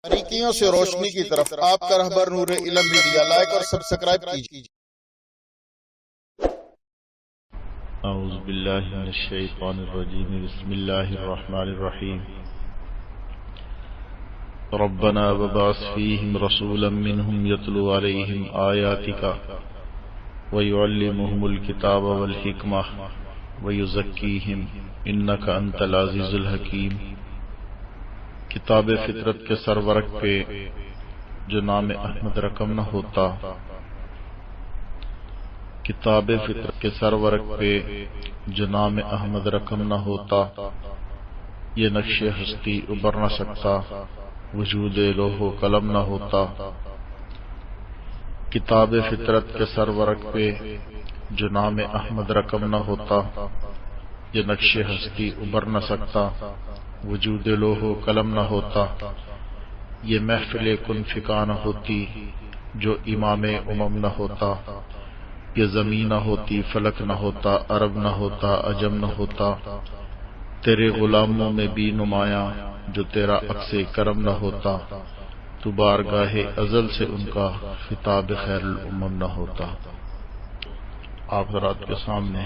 باریکیوں سے روشنی کی طرف آپ کا رہبر نور علم میڈیا لائک اور سبسکرائب کیجیے۔ اعوذ باللہ من الشیطان الرجیم، بسم اللہ الرحمن الرحیم۔ ربنا وبعث فیہم رسولا منہم یتلو علیہم آیاتک ویعلمہم الکتاب والحکمہ ویزکیہم انک انت العزیز الحکیم۔ کتاب فطرت کے سرورق پہ جو نام احمد رقم نہ ہوتا، کتاب فطرت کے سرورق پہ جو نام احمد رقم نہ ہوتا، یہ نقش ہستی ابھر نہ سکتا، وجود لوح و قلم نہ ہوتا۔ کتاب فطرت کے سرورق پہ جو نام احمد رقم نہ ہوتا، یہ نقش ہستی ابھر نہ سکتا، وجود لوح و قلم نہ ہوتا۔ یہ محفل کن فکا نہ ہوتی جو امام امم نہ ہوتا۔ یہ زمین نہ ہوتی، فلک نہ ہوتا، عرب نہ ہوتا، عجم نہ ہوتا۔ تیرے غلاموں میں بھی نمایاں جو تیرا عکس کرم نہ ہوتا، تو بارگاہ ازل سے ان کا خطاب خیر الامم نہ ہوتا۔ آپ حضرات کے سامنے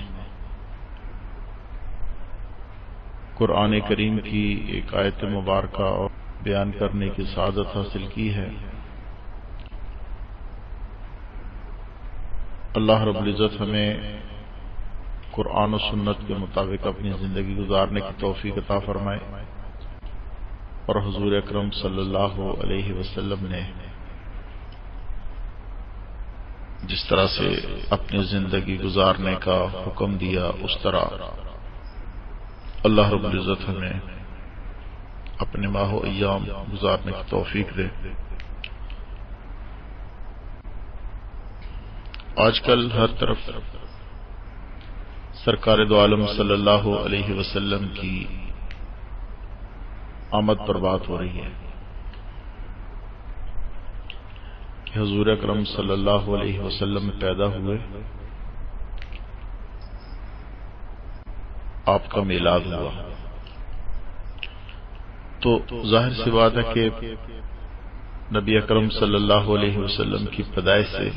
قرآن کریم کی ایک آیت مبارکہ بیان کرنے کی سعادت حاصل کی ہے۔ اللہ رب العزت ہمیں قرآن و سنت کے مطابق اپنی زندگی گزارنے کی توفیق عطا فرمائے، اور حضور اکرم صلی اللہ علیہ وسلم نے جس طرح سے اپنی زندگی گزارنے کا حکم دیا، اس طرح اللہ رب العزت ہمیں اپنے ماہ و ایام گزارنے کی توفیق دے۔ آج کل ہر طرف سرکار دو عالم صلی اللہ علیہ وسلم کی آمد پر بات ہو رہی ہے کہ حضور اکرم صلی اللہ علیہ وسلم میں پیدا ہوئے، آپ کا میلاد ہوا، تو ظاہر سی بات ہے کہ نبی اکرم صلی اللہ علیہ وسلم کی پیدائش سے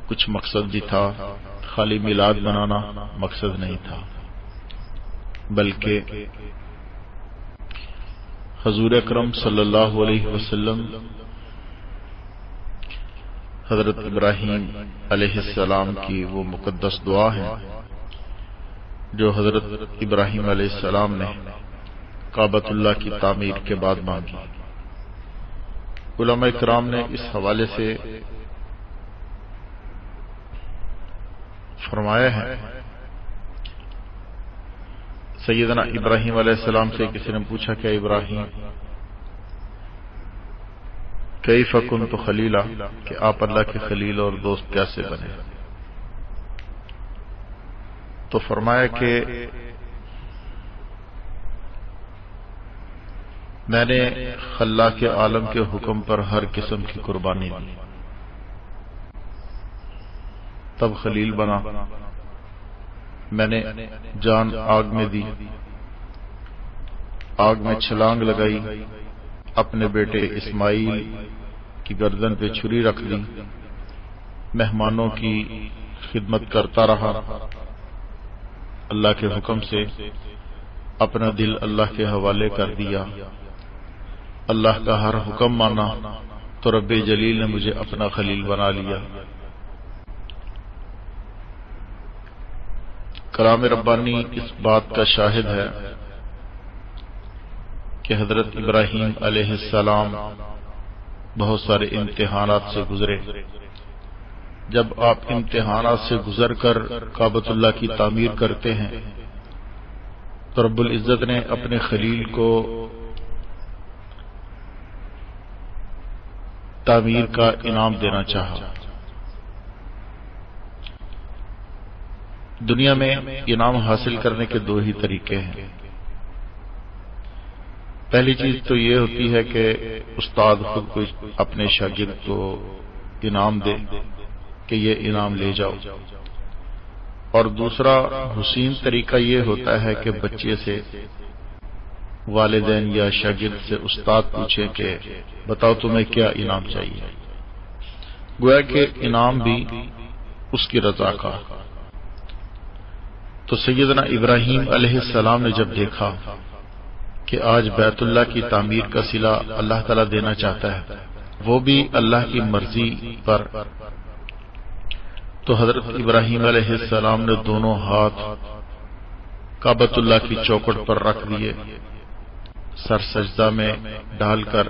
کچھ مقصد بھی تھا، خالی میلاد منانا مقصد نہیں تھا، بلکہ حضور اکرم صلی اللہ علیہ وسلم حضرت ابراہیم علیہ السلام کی وہ مقدس دعا ہے جو حضرت ابراہیم علیہ السلام نے کعبۃ اللہ کی تعمیر کے بعد مانگی۔ علماء کرام نے اس حوالے سے فرمایا ہے، سیدنا ابراہیم علیہ السلام سے کسی نے پوچھا کہ ابراہیم کیف کنت خلیلا، کہ آپ اللہ کے خلیل اور دوست کیسے بنے؟ تو فرمایا کہ میں نے خلاق عالم کے حکم پر ہر قسم کی قربانی دی، تب خلیل بنا۔ میں نے جان آگ میں دی، آگ میں چھلانگ لگائی، اپنے بیٹے اسماعیل کی گردن پہ چھری رکھ دی، مہمانوں کی خدمت کرتا رہا، اللہ کے حکم سے اپنا دل اللہ کے حوالے کر دیا، اللہ کا ہر حکم مانا، تو رب جلیل نے مجھے اپنا خلیل بنا لیا۔ کلام ربانی اس بات کا شاہد ہے کہ حضرت ابراہیم علیہ السلام بہت سارے امتحانات سے گزرے۔ جب آپ امتحانات سے گزر کر کعبۃ اللہ کی تعمیر کرتے ہیں تو رب العزت نے اپنے خلیل کو تعمیر کا انعام دینا چاہا۔ دنیا میں انعام حاصل کرنے کے دو ہی طریقے ہیں۔ پہلی چیز تو یہ ہوتی ہے کہ استاد خود کو اپنے شاگرد کو انعام دے کہ یہ انعام لے جاؤ، اور دوسرا حسین طریقہ یہ ہوتا ہے کہ بچے سے والدین یا شاگرد سے استاد پوچھے کہ بتاؤ تمہیں کیا انعام چاہیے، گویا کہ انعام بھی اس کی رضا کا۔ تو سیدنا ابراہیم علیہ السلام نے جب دیکھا کہ آج بیت اللہ کی تعمیر کا صلہ اللہ تعالیٰ دینا چاہتا ہے، وہ بھی اللہ کی مرضی پر، تو حضرت ابراہیم علیہ السلام نے دونوں ہاتھ کعبۃ اللہ کی چوکھٹ پر رکھ دیے، سر سجدہ میں ڈال کر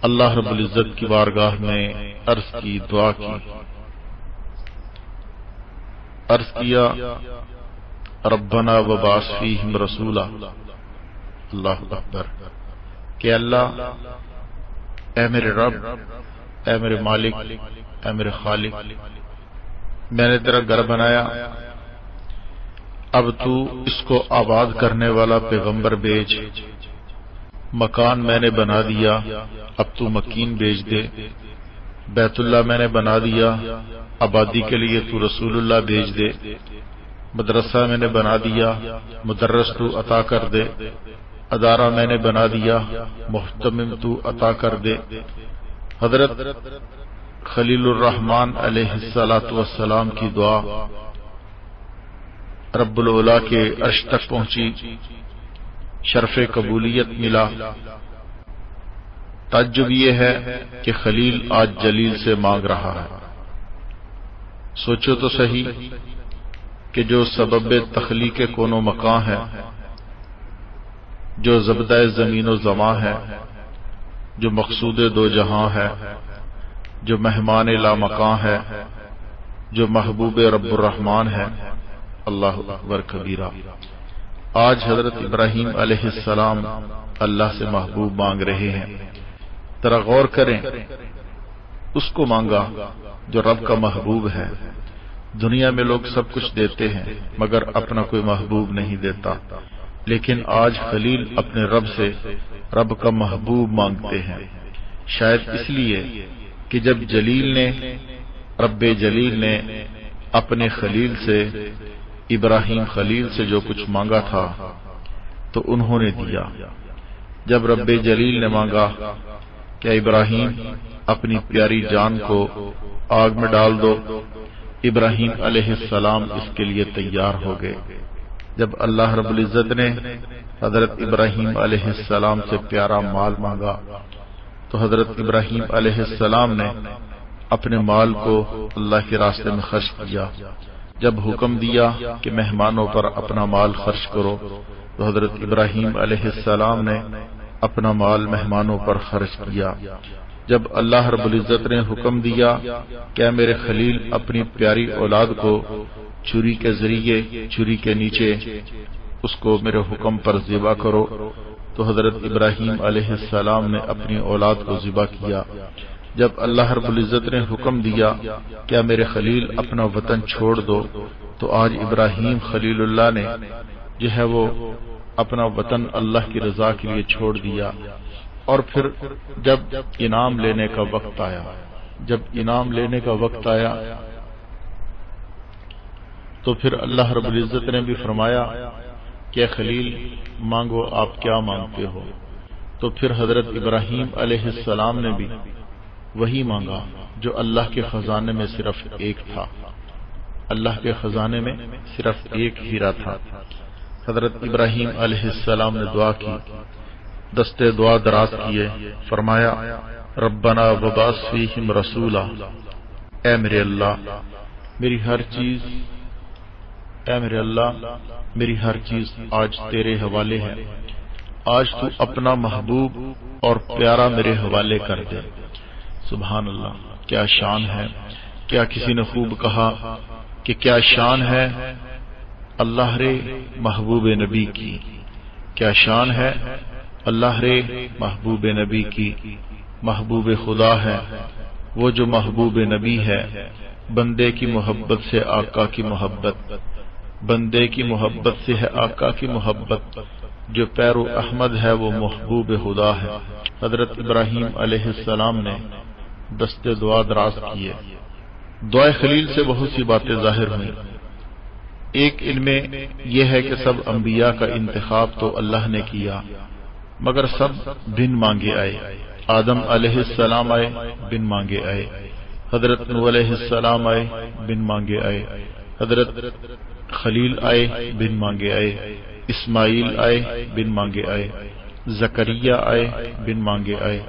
اللہ رب العزت کی بارگاہ میں عرض کی، دعا کی، عرض کیا ربنا وبعث فیہم رسولا، اللہ اکبر، کہ اللہ اے میرے رب، اے میرے مالک، اے میرے خالق، میں نے تیرا گھر بنایا، اب تو اس کو آباد کرنے والا پیغمبر بھیج، مکان میں نے بنا دیا، اب تو مکین بھیج دے، بیت اللہ میں نے بنا دیا، آبادی کے لیے تو رسول اللہ بھیج دے، مدرسہ میں نے بنا دیا، مدرس تو عطا کر دے، ادارہ میں نے بنا دیا، محتمم تو عطا کر دے۔ حضرت خلیل الرحمن علیہ السلام کی دعا رب العلا کے عرش تک پہنچی، شرف قبولیت ملا۔ تعجب یہ ہے کہ خلیل آج جلیل سے مانگ رہا ہے۔ سوچو تو صحیح کہ جو سبب تخلیق کون و مکان ہے، جو زبدہ زمین و زمان ہے، جو مقصود دو جہاں ہے، جو مہمان لا مکان ہے، جو محبوب رب الرحمن ہے، اللہ اکبر کبیرہ، آج حضرت ابراہیم علیہ السلام اللہ سے محبوب مانگ رہے ہیں۔ ذرا غور کریں، اس کو مانگا جو رب کا محبوب ہے۔ دنیا میں لوگ سب کچھ دیتے ہیں مگر اپنا کوئی محبوب نہیں دیتا، لیکن آج خلیل اپنے رب سے رب کا محبوب مانگتے ہیں، شاید اس لیے کہ جب رب جلیل نے اپنے خلیل سے، ابراہیم خلیل سے جو کچھ مانگا تھا تو انہوں نے دیا۔ جب رب جلیل نے مانگا کہ ابراہیم اپنی پیاری جان کو آگ میں ڈال دو، ابراہیم علیہ السلام اس کے لیے تیار ہو گئے۔ جب اللہ رب العزت نے حضرت ابراہیم علیہ السلام سے پیارا مال مانگا تو حضرت ابراہیم علیہ السلام نے اپنے مال کو اللہ کے راستے میں خرچ کیا۔ جب حکم دیا کہ مہمانوں پر اپنا مال خرچ کرو تو حضرت ابراہیم علیہ السلام نے اپنا مال مہمانوں پر خرچ کیا۔ جب اللہ رب العزت نے حکم دیا کہ میرے خلیل اپنی پیاری اولاد کو چھری کے ذریعے، چھری کے نیچے اس کو میرے حکم پر ذبح کرو، تو حضرت ابراہیم علیہ السلام نے اپنی اولاد کو ذبح کیا۔ جب اللہ رب العزت نے حکم دیا کیا میرے خلیل اپنا وطن چھوڑ دو، تو آج ابراہیم خلیل اللہ نے جو ہے وہ اپنا وطن اللہ کی رضا کے لیے چھوڑ دیا۔ اور پھر جب انعام لینے کا وقت آیا، تو پھر اللہ رب العزت نے بھی فرمایا کہ خلیل مانگو آپ کیا مانگتے ہو، تو پھر حضرت ابراہیم علیہ السلام نے بھی وہی مانگا جو اللہ کے خزانے میں صرف ایک تھا۔ اللہ کے خزانے میں صرف ایک ہیرا تھا۔ حضرت ابراہیم علیہ السلام نے دعا کی، دستے دعا دراز کیے، فرمایا ربنا وبعث فیہم رسولا، اے میرے اللہ میری ہر چیز آج تیرے حوالے ہے، آج تو اپنا محبوب اور پیارا میرے حوالے کر دے۔ سبحان اللہ، کیا شان ہے، کیا کسی نے خوب کہا کہ کیا شان ہے اللہ رے محبوب نبی کی، کیا شان ہے اللہ رے محبوب نبی کی۔ محبوب خدا ہے وہ جو محبوب نبی ہے، بندے کی محبت سے آقا کی محبت، بندے کی محبت سے ہے آقا کی محبت، جو پیرو احمد ہے وہ محبوب خدا ہے۔ حضرت ابراہیم علیہ السلام نے دستے دعا دراز کیے، دعائے خلیل سے بہت سی باتیں ظاہر ہوئیں۔ ایک ان میں یہ ہے کہ سب انبیاء کا انتخاب تو اللہ نے کیا، مگر سب بن مانگے آئے۔ آدم علیہ السلام آئے، بن مانگے آئے۔ حضرت نوح علیہ السلام آئے، بن مانگے آئے۔ حضرت خلیل آئے، بن مانگے آئے۔ اسماعیل آئے، بن مانگے آئے۔ زکریا آئے، بن مانگے آئے۔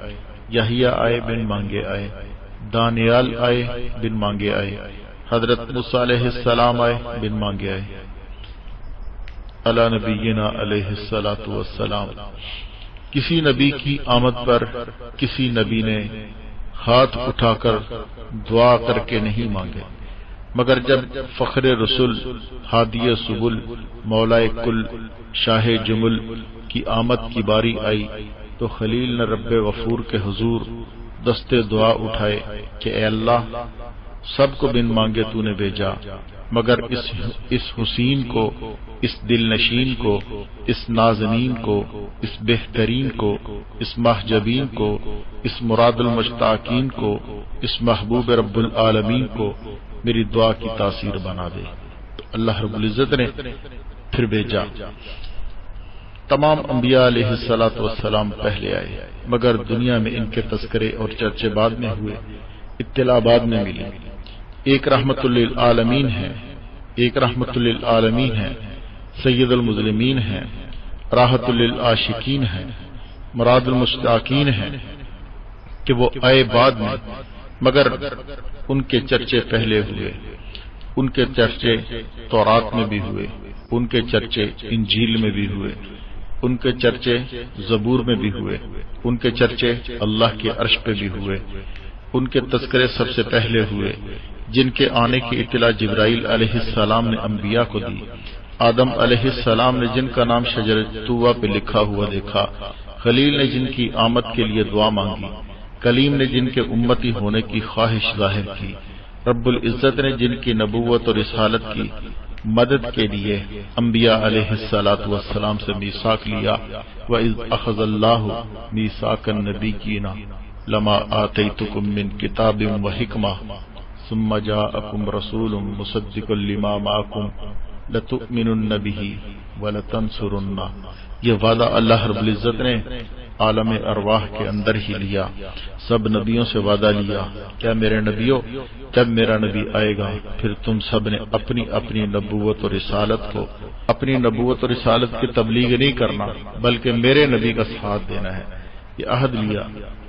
یحییٰ آئے، بن مانگے آئے۔ دانیال آئے، بن مانگے آئے۔ حضرت موسیٰ علیہ السلام آئے، بن مانگے آئے۔ علی نبینا علیہ الصلوۃ والسلام۔ کسی نبی کی آمد پر کسی نبی نے ہاتھ اٹھا کر دعا کر کے نہیں مانگے، مگر جب فخر رسول، ہادی سبل، مولا کل، شاہ جمل کی آمد کی باری آئی تو خلیل نے رب غفور کے حضور دستے دعا اٹھائے کہ اے اللہ، سب کو بن مانگے تو نے بھیجا، مگر اس حسین کو، اس دل نشین کو، اس نازنین کو، اس بہترین کو، اس محجبین کو، اس مراد المشتاقین کو، اس محبوب رب العالمین کو میری دعا کی تاثیر بنا دے۔ تو اللہ رب العزت نے پھر بھیجا۔ تمام انبیاء علیہ الصلوۃ والسلام پہلے آئے، مگر دنیا میں ان کے تذکرے اور چرچے بعد میں ہوئے، اطلاع بعد میں ملی۔ ایک رحمت للعالمین ہے، ایک رحمت للعالمین ہے، سید المسلمین ہے، راحت للعاشقین ہے، مراد المشتاقین ہے کہ وہ آئے بعد میں، مگر ان کے چرچے پہلے ہوئے۔ ان کے چرچے تورات میں بھی ہوئے، ان کے چرچے انجیل میں بھی ہوئے، ان کے چرچے زبور میں بھی ہوئے، ان کے چرچے اللہ کے عرش پہ بھی ہوئے۔ ان کے تذکرے سب سے پہلے ہوئے، جن کے آنے کی اطلاع جبرائیل علیہ السلام نے انبیاء کو دی۔ آدم علیہ السلام نے جن کا نام شجرۃ طوبیٰ پہ لکھا ہوا دیکھا، خلیل نے جن کی آمد کے لیے دعا مانگی، کلیم نے جن کے امتی ہونے کی خواہش ظاہر کی، رب العزت نے جن کی نبوت اور رسالت کی مدد کے لیے انبیاء علیہ الصلوۃ والسلام سے میثاق لیا۔ وَإِذْ أَخَذَ اللَّهُ مِيثَاقَ النَّبِيِّينَ لَمَا آتَيْتُكُم مِّن كِتَابٍ وَحِكْمَةٍ ثُمَّ جَاءَكُمْ رَسُولٌ مُصَدِّقٌ لِّمَا مَعَكُمْ لَتُؤْمِنُنَّ بِهِ وَلَتَنصُرُنَّهُ۔ یہ وعدہ اللہ رب العزت نے عالم ارواح کے اندر ہی لیا، سب نبیوں سے وعدہ لیا، کیا میرے نبیوں، جب میرا نبی آئے گا پھر تم سب نے اپنی اپنی نبوت اور رسالت کو، اپنی نبوت اور رسالت کی تبلیغ نہیں کرنا بلکہ میرے نبی کا ساتھ دینا ہے۔ یہ عہد لیا۔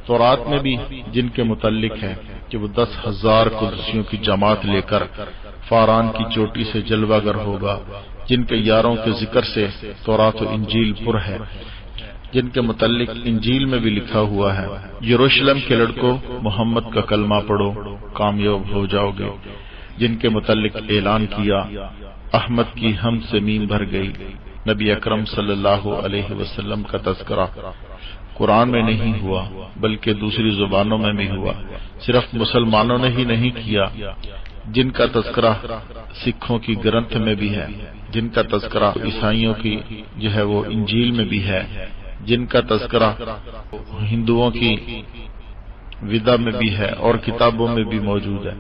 تورات میں بھی جن کے متعلق ہے کہ وہ 10,000 قدسیوں کی جماعت لے کر فاران کی چوٹی سے جلوہ گر ہوگا، جن کے یاروں کے ذکر سے تورات و انجیل پر ہے، جن کے متعلق انجیل میں بھی لکھا ہوا ہے یروشلم کے لڑکوں محمد کا کلمہ پڑھو کامیاب ہو جاؤ گے، جن کے متعلق اعلان کیا احمد کی حمد سے میم بھر گئی۔ نبی اکرم صلی اللہ علیہ وسلم کا تذکرہ قرآن میں نہیں ہوا بلکہ دوسری زبانوں میں بھی ہوا، صرف مسلمانوں نے ہی نہیں کیا، جن کا تذکرہ سکھوں کی گرنتھ میں بھی ہے، جن کا تذکرہ عیسائیوں کی جو ہے وہ انجیل میں بھی ہے، جن کا تذکرہ ہندوؤں کی ودا میں بھی ہے اور کتابوں میں بھی موجود ہے۔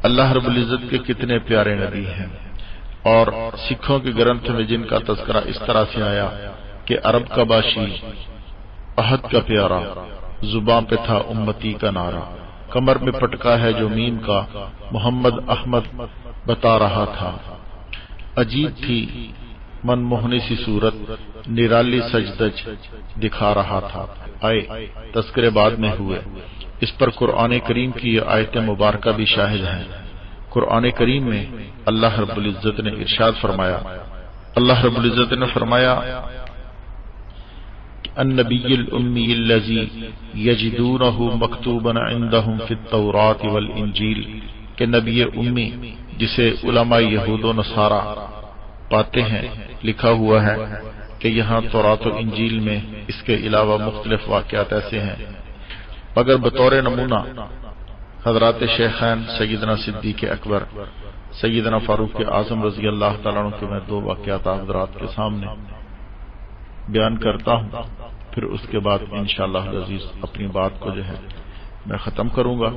اللہ رب العزت کے کتنے پیارے نبی ہیں، اور سکھوں کے گرنتھ میں جن کا تذکرہ اس طرح سے آیا کہ عرب کا باشی، عہد کا پیارا، زباں پہ تھا امتی کا نعرہ، کمر میں پٹکا ہے جو میم کا، محمد احمد بتا رہا تھا، عجیب تھی من موہنی سی صورت، نرالی سجدج دکھا رہا تھا۔ آئے تذکرے بعد میں ہوئے، اس پر قرآن کریم کی یہ آیت مبارکہ بھی شاہد ہیں۔ قرآن کریم میں اللہ رب العزت نے ارشاد فرمایا، اللہ رب العزت نے فرمایا النبی الامی الذی یجدونہ مکتوبا عندہم فی التوراۃ والانجیل، کہ نبی امی جسے علماء یہود و نصارہ پاتے ہیں، لکھا ہوا ہے کہ یہاں تورات و انجیل میں اس کے علاوہ مختلف واقعات ایسے ہیں، مگر بطور نمونہ حضرات شیخین سیدنا صدیق اکبر، سیدنا فاروق اعظم رضی اللہ تعالیٰ عنہ کے میں 2 واقعات حضرات کے سامنے بیان کرتا ہوں، پھر اس کے بعد انشاءاللہ العزیز اپنی بات کو جو ہے میں ختم کروں گا۔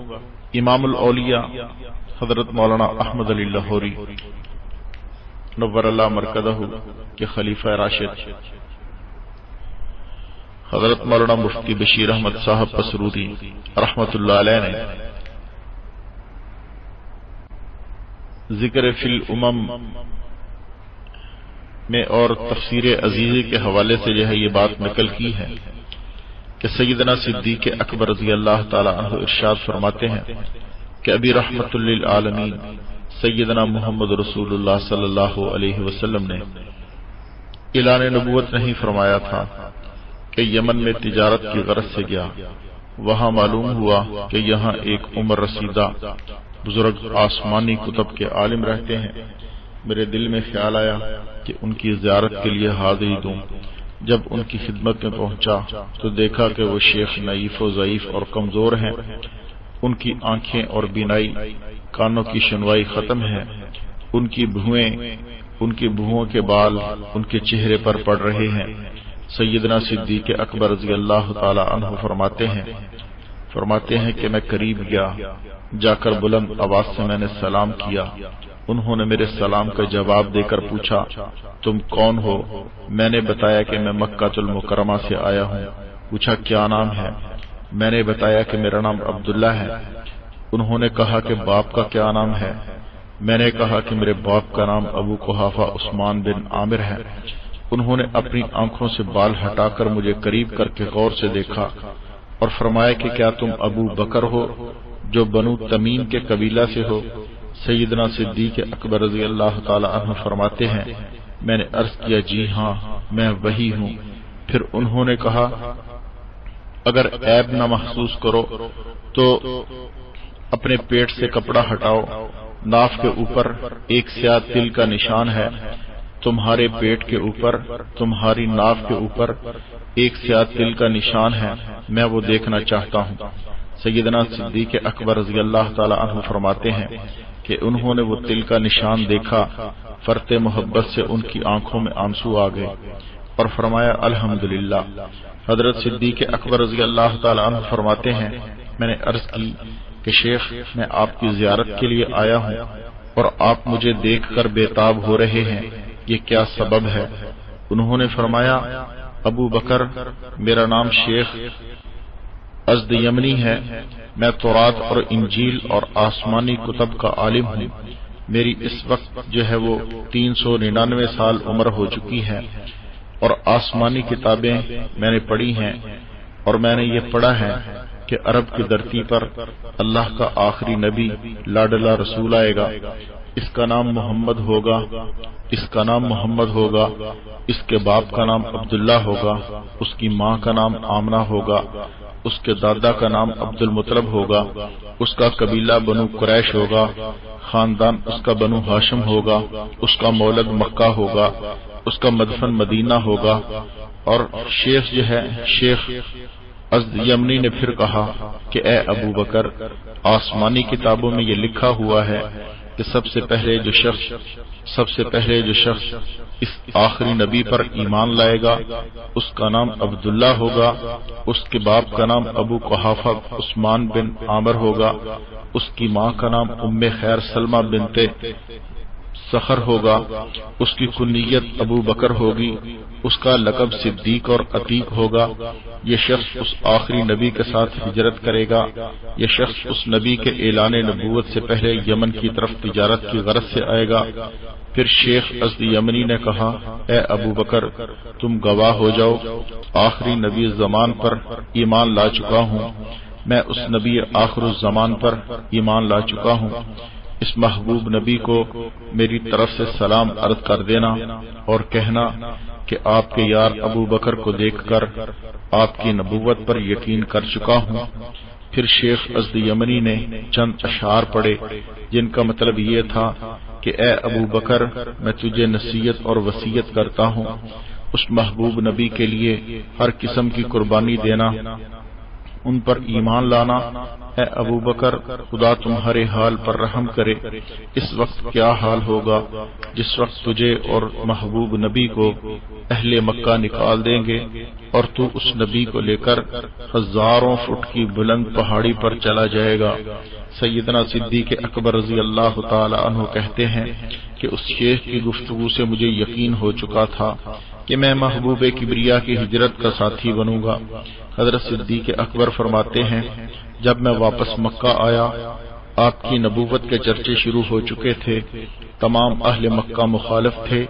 امام الاولیاء حضرت مولانا احمد علی لاہوری نور اللہ مرکزہ کے خلیفہ راشد حضرت مولانا مفتی بشیر احمد صاحب پسرودی رحمت اللہ علیہ نے ذکر فی الامم میں اور تفسیر عزیزی کے حوالے سے جو ہے یہ بات نقل کی ہے کہ سیدنا صدیق اکبر رضی اللہ تعالی عنہ ارشاد فرماتے ہیں کہ ابھی رحمت للعالمین سیدنا محمد رسول اللہ صلی اللہ علیہ وسلم نے اعلان نبوت نہیں فرمایا تھا کہ یمن میں تجارت کی غرض سے گیا، وہاں معلوم ہوا کہ یہاں ایک عمر رسیدہ بزرگ آسمانی کتب کے عالم رہتے ہیں۔ میرے دل میں خیال آیا کہ ان کی زیارت کے لیے حاضری دوں۔ جب ان کی خدمت میں پہنچا تو دیکھا کہ وہ شیخ نحیف و ضعیف اور کمزور ہیں، ان کی آنکھیں اور بینائی، کانوں کی شنوائی ختم ہے، ان کی بھوؤں کے بال ان کے چہرے پر پڑ رہے ہیں۔ سیدنا صدیق اکبر رضی اللہ تعالی عنہ فرماتے ہیں کہ میں قریب گیا، جا کر بلند آواز سے میں نے سلام کیا۔ انہوں نے میرے سلام کا جواب دے کر پوچھا تم کون ہو؟ میں نے بتایا کہ میں مکہ المکرمہ سے آیا ہوں۔ پوچھا کیا نام ہے؟ میں نے بتایا کہ میرا نام عبداللہ ہے۔ انہوں نے کہا کہ باپ کا کیا نام ہے؟ میں نے کہا کہ میرے باپ کا نام ابو قحافہ عثمان بن عامر ہے۔ انہوں نے اپنی آنکھوں سے بال ہٹا کر مجھے قریب کر کے غور سے دیکھا اور فرمایا کہ کیا تم ابو بکر ہو جو بنو تمیم کے قبیلہ سے ہو؟ سیدنا صدیق اکبر رضی اللہ تعالی عنہ فرماتے ہیں میں نے عرض کیا جی ہاں میں وہی ہوں۔ پھر انہوں نے کہا اگر عیب نہ محسوس کرو تو اپنے پیٹ سے کپڑا ہٹاؤ، ناف کے اوپر ایک سیاہ تل کا نشان ہے، تمہارے پیٹ کے اوپر تمہاری ناف کے اوپر ایک سیاہ تل کا نشان ہے، میں وہ دیکھنا چاہتا ہوں۔ سیدنا صدیق اکبر رضی اللہ تعالی عنہ فرماتے ہیں کہ انہوں نے وہ تل کا نشان دیکھا، فرط محبت سے ان کی آنکھوں میں آنسو آ گئے اور فرمایا الحمدللہ۔ حضرت صدیق اکبر رضی اللہ تعالی عنہ فرماتے ہیں میں نے عرض کی کہ شیخ میں آپ کی زیارت کے لیے آیا ہوں اور آپ مجھے دیکھ کر بےتاب ہو رہے ہیں، یہ کیا سبب ہے؟ انہوں نے فرمایا ابو بکر میرا نام شیخ ازد یمنی ہے، میں تورات اور انجیل اور آسمانی کتب کا عالم ہوں۔ میری اس وقت جو ہے وہ 399 سال عمر ہو چکی ہے اور آسمانی کتابیں میں نے پڑھی ہیں اور میں نے یہ پڑھا ہے کہ عرب کی دھرتی پر اللہ کا آخری نبی لاڈلا رسول آئے گا، اس کا نام محمد ہوگا، اس کا نام محمد ہوگا، اس کے باپ کا نام عبداللہ ہوگا، اس کی ماں کا نام آمنہ ہوگا، اس کے دادا کا نام عبد المطلب ہوگا، اس کا قبیلہ بنو قریش ہوگا، خاندان اس کا بنو ہاشم ہوگا، اس کا مولد مکہ ہوگا، اس کا مدفن مدینہ ہوگا۔ اور شیخ جو ہے شیخ ازد یمنی نے پھر کہا کہ اے ابو بکر آسمانی کتابوں میں یہ لکھا ہوا ہے کہ سب سے پہلے جو شخص اس آخری نبی پر ایمان لائے گا اس کا نام عبداللہ ہوگا، اس کے باپ کا نام ابو قحافہ عثمان بن عامر ہوگا، اس کی ماں کا نام ام خیر سلمہ بنت سخر ہوگا، اس کی کنیت ابو بکر ہوگی، اس کا لقب صدیق اور عتیق ہوگا۔ یہ شخص اس آخری نبی کے ساتھ ہجرت کرے گا، یہ شخص اس نبی کے اعلان نبوت سے پہلے یمن کی طرف تجارت کی غرض سے آئے گا۔ پھر شیخ ازد یمنی نے کہا اے ابو بکر تم گواہ ہو جاؤ، آخری نبی زمان پر ایمان لا چکا ہوں، میں اس نبی آخر الزمان پر ایمان لا چکا ہوں۔ اس محبوب نبی کو میری طرف سے سلام عرض کر دینا اور کہنا کہ آپ کے یار ابو بکر کو دیکھ کر آپ کی نبوت پر یقین کر چکا ہوں۔ پھر شیخ ازد یمنی نے چند اشعار پڑھے جن کا مطلب یہ تھا کہ اے ابو بکر میں تجھے نصیحت اور وصیت کرتا ہوں، اس محبوب نبی کے لیے ہر قسم کی قربانی دینا، ان پر ایمان لانا اے ابو بکر خدا تمہارے حال پر رحم کرے، اس وقت کیا حال ہوگا جس وقت تجھے اور محبوب نبی کو اہل مکہ نکال دیں گے اور تو اس نبی کو لے کر ہزاروں فٹ کی بلند پہاڑی پر چلا جائے گا۔ سیدنا صدیق اکبر رضی اللہ تعالی عنہ کہتے ہیں کہ اس شیخ کی گفتگو سے مجھے یقین ہو چکا تھا کہ میں محبوب کبریا کی ہجرت کا ساتھی بنوں گا۔ حضرت صدیق اکبر فرماتے ہیں جب میں واپس مکہ آیا آپ کی نبوت کے چرچے شروع ہو چکے تھے، تمام اہل مکہ مخالف تھے۔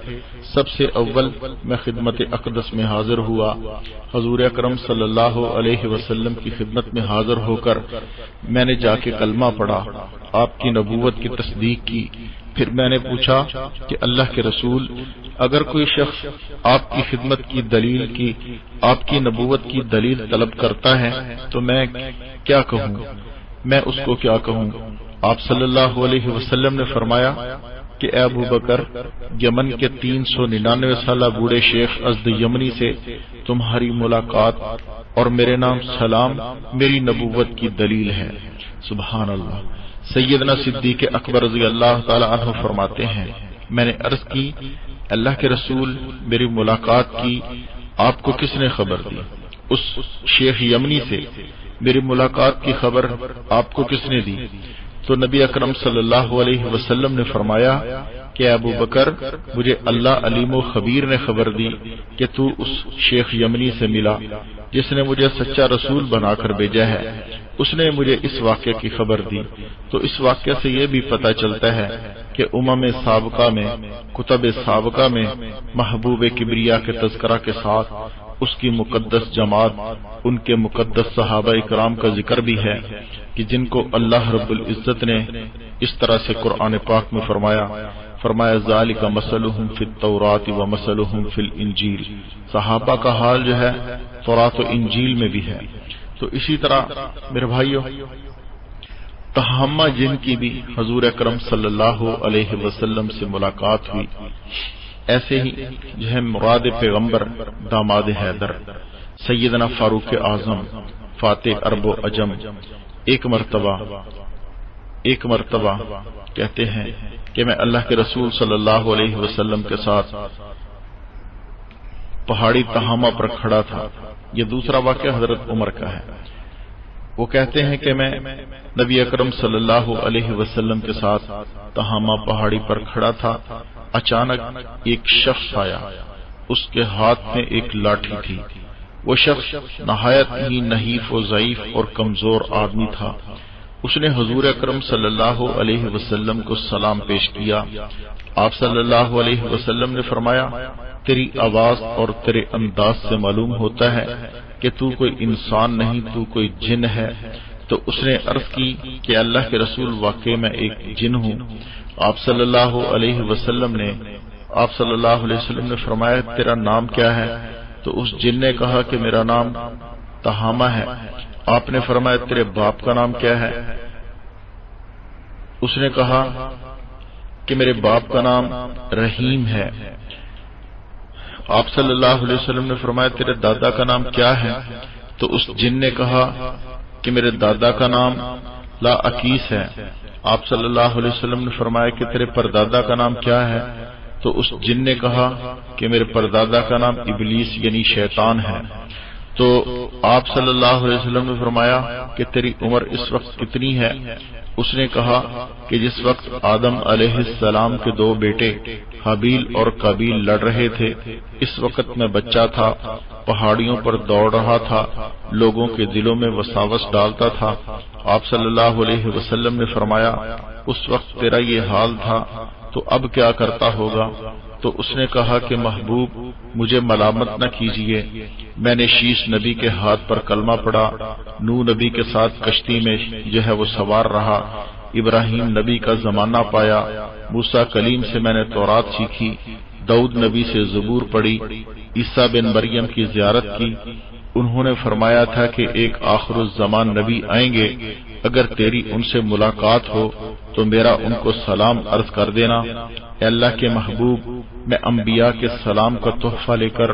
سب سے اول میں خدمت اقدس میں حاضر ہوا، حضور اکرم صلی اللہ علیہ وسلم کی خدمت میں حاضر ہو کر میں نے جا کے کلمہ پڑھا، آپ کی نبوت کی تصدیق کی۔ پھر میں نے پوچھا کہ اللہ کے رسول، اگر کوئی شخص آپ کی خدمت کی دلیل کی، آپ کی نبوت کی دلیل طلب کرتا ہے تو میں کیا کہوں، میں اس کو کیا کہوں؟ آپ صلی اللہ علیہ وسلم نے فرمایا کہ اے ابو بکر، یمن کے 399 سالہ بوڑھے شیخ ازد یمنی سے تمہاری ملاقات اور میرے نام سلام میری نبوت کی دلیل ہے۔ سبحان اللہ۔ سیدنا صدیق اکبر رضی اللہ تعالی عنہ فرماتے ہیں میں نے عرض کی اللہ کے رسول، میری ملاقات کی آپ کو کس نے خبر دی؟ اس شیخ یمنی سے میری ملاقات کی خبر آپ کو کس نے دی؟ تو نبی اکرم صلی اللہ علیہ وسلم نے فرمایا کہ ابو بکر، مجھے اللہ علیم و خبیر نے خبر دی کہ تو اس شیخ یمنی سے ملا جس نے مجھے سچا رسول بنا کر بھیجا ہے، اس نے مجھے اس واقعے کی خبر دی۔ تو اس واقعے سے یہ بھی پتہ چلتا ہے کہ امم سابقہ میں، کتب سابقہ میں محبوب کبریا کے تذکرہ کے ساتھ اس کی مقدس جماعت، ان کے مقدس صحابہ کرام کا ذکر بھی ہے کہ جن کو اللہ رب العزت نے اس طرح سے قرآن پاک میں فرمایا ذالک مثلہم فی التوراۃ ومثلہم فی الانجیل، صحابہ کا حال جو ہے تورات و انجیل میں بھی ہے۔ تو اسی طرح میرے بھائیوں، تہامہ جن کی بھی حضور اکرم صلی اللہ علیہ وسلم سے ملاقات ہوئی، ایسے ہی جو ہے مراد پیغمبر داماد حیدر سیدنا فاروق اعظم فاتح عرب و عجم ایک مرتبہ کہتے ہیں کہ میں اللہ کے رسول صلی اللہ علیہ وسلم کے ساتھ پہاڑی تہامہ پر کھڑا تھا۔ یہ دوسرا واقعہ حضرت عمر کا ہے۔ وہ کہتے ہیں کہ میں نبی اکرم صلی اللہ علیہ وسلم کے ساتھ تہامہ پہاڑی پر کھڑا تھا، اچانک ایک شخص آیا، اس کے ہاتھ میں ایک لاٹھی تھی۔ وہ شخص نہایت ہی نحیف و ضعیف اور کمزور آدمی تھا۔ اس نے حضور اکرم صلی اللہ علیہ وسلم کو سلام پیش کیا۔ آپ صلی اللہ علیہ وسلم نے فرمایا تیری آواز اور تیرے انداز سے معلوم ہوتا ہے کہ تو کوئی انسان نہیں، تو کوئی جن ہے۔ تو اس نے عرض کی کہ اللہ کے رسول، واقعی میں ایک جن ہوں۔ آپ صلی اللہ علیہ وسلم نے فرمایا تیرا نام کیا ہے؟ تو اس جن نے کہا کہ میرا نام تہامہ ہے۔ آپ نے فرمایا تیرے باپ کا نام کیا ہے؟ اس نے کہا کہ میرے باپ کا نام رحیم ہے۔ آپ صلی اللہ علیہ وسلم نے فرمایا تیرے دادا کا نام کیا ہے؟ تو اس جن نے کہا کہ میرے دادا کا نام لا عکیس ہے۔ آپ صلی اللہ علیہ وسلم نے فرمایا کہ تیرے پردادا کا نام کیا ہے؟ تو اس جن نے کہا کہ میرے پردادا کا نام ابلیس یعنی شیطان ہے۔ تو آپ صلی اللہ علیہ وسلم نے فرمایا کہ تیری عمر اس وقت کتنی ہے؟ اس نے کہا کہ جس وقت آدم علیہ السلام کے دو بیٹے حابیل اور قابیل لڑ رہے تھے، اس وقت میں بچہ تھا، پہاڑیوں پر دوڑ رہا تھا، لوگوں کے دلوں میں وساوس ڈالتا تھا۔ آپ صلی اللہ علیہ وسلم نے فرمایا اس وقت تیرا یہ حال تھا تو اب کیا کرتا ہوگا؟ تو اس نے کہا کہ محبوب مجھے ملامت نہ کیجیے، میں نے شیش نبی کے ہاتھ پر کلمہ پڑھا، نوح نبی کے ساتھ کشتی میں جو ہے وہ سوار رہا، ابراہیم نبی کا زمانہ پایا، موسیٰ کلیم سے میں نے تورات سیکھی، داؤد نبی سے زبور پڑھی، عیسیٰ بن مریم کی زیارت کی۔ انہوں نے فرمایا تھا کہ ایک آخر الزمان نبی آئیں گے، اگر تیری ان سے ملاقات ہو تو میرا ان کو سلام عرض کر دینا۔ اے اللہ کے محبوب، میں انبیاء کے سلام کا تحفہ لے کر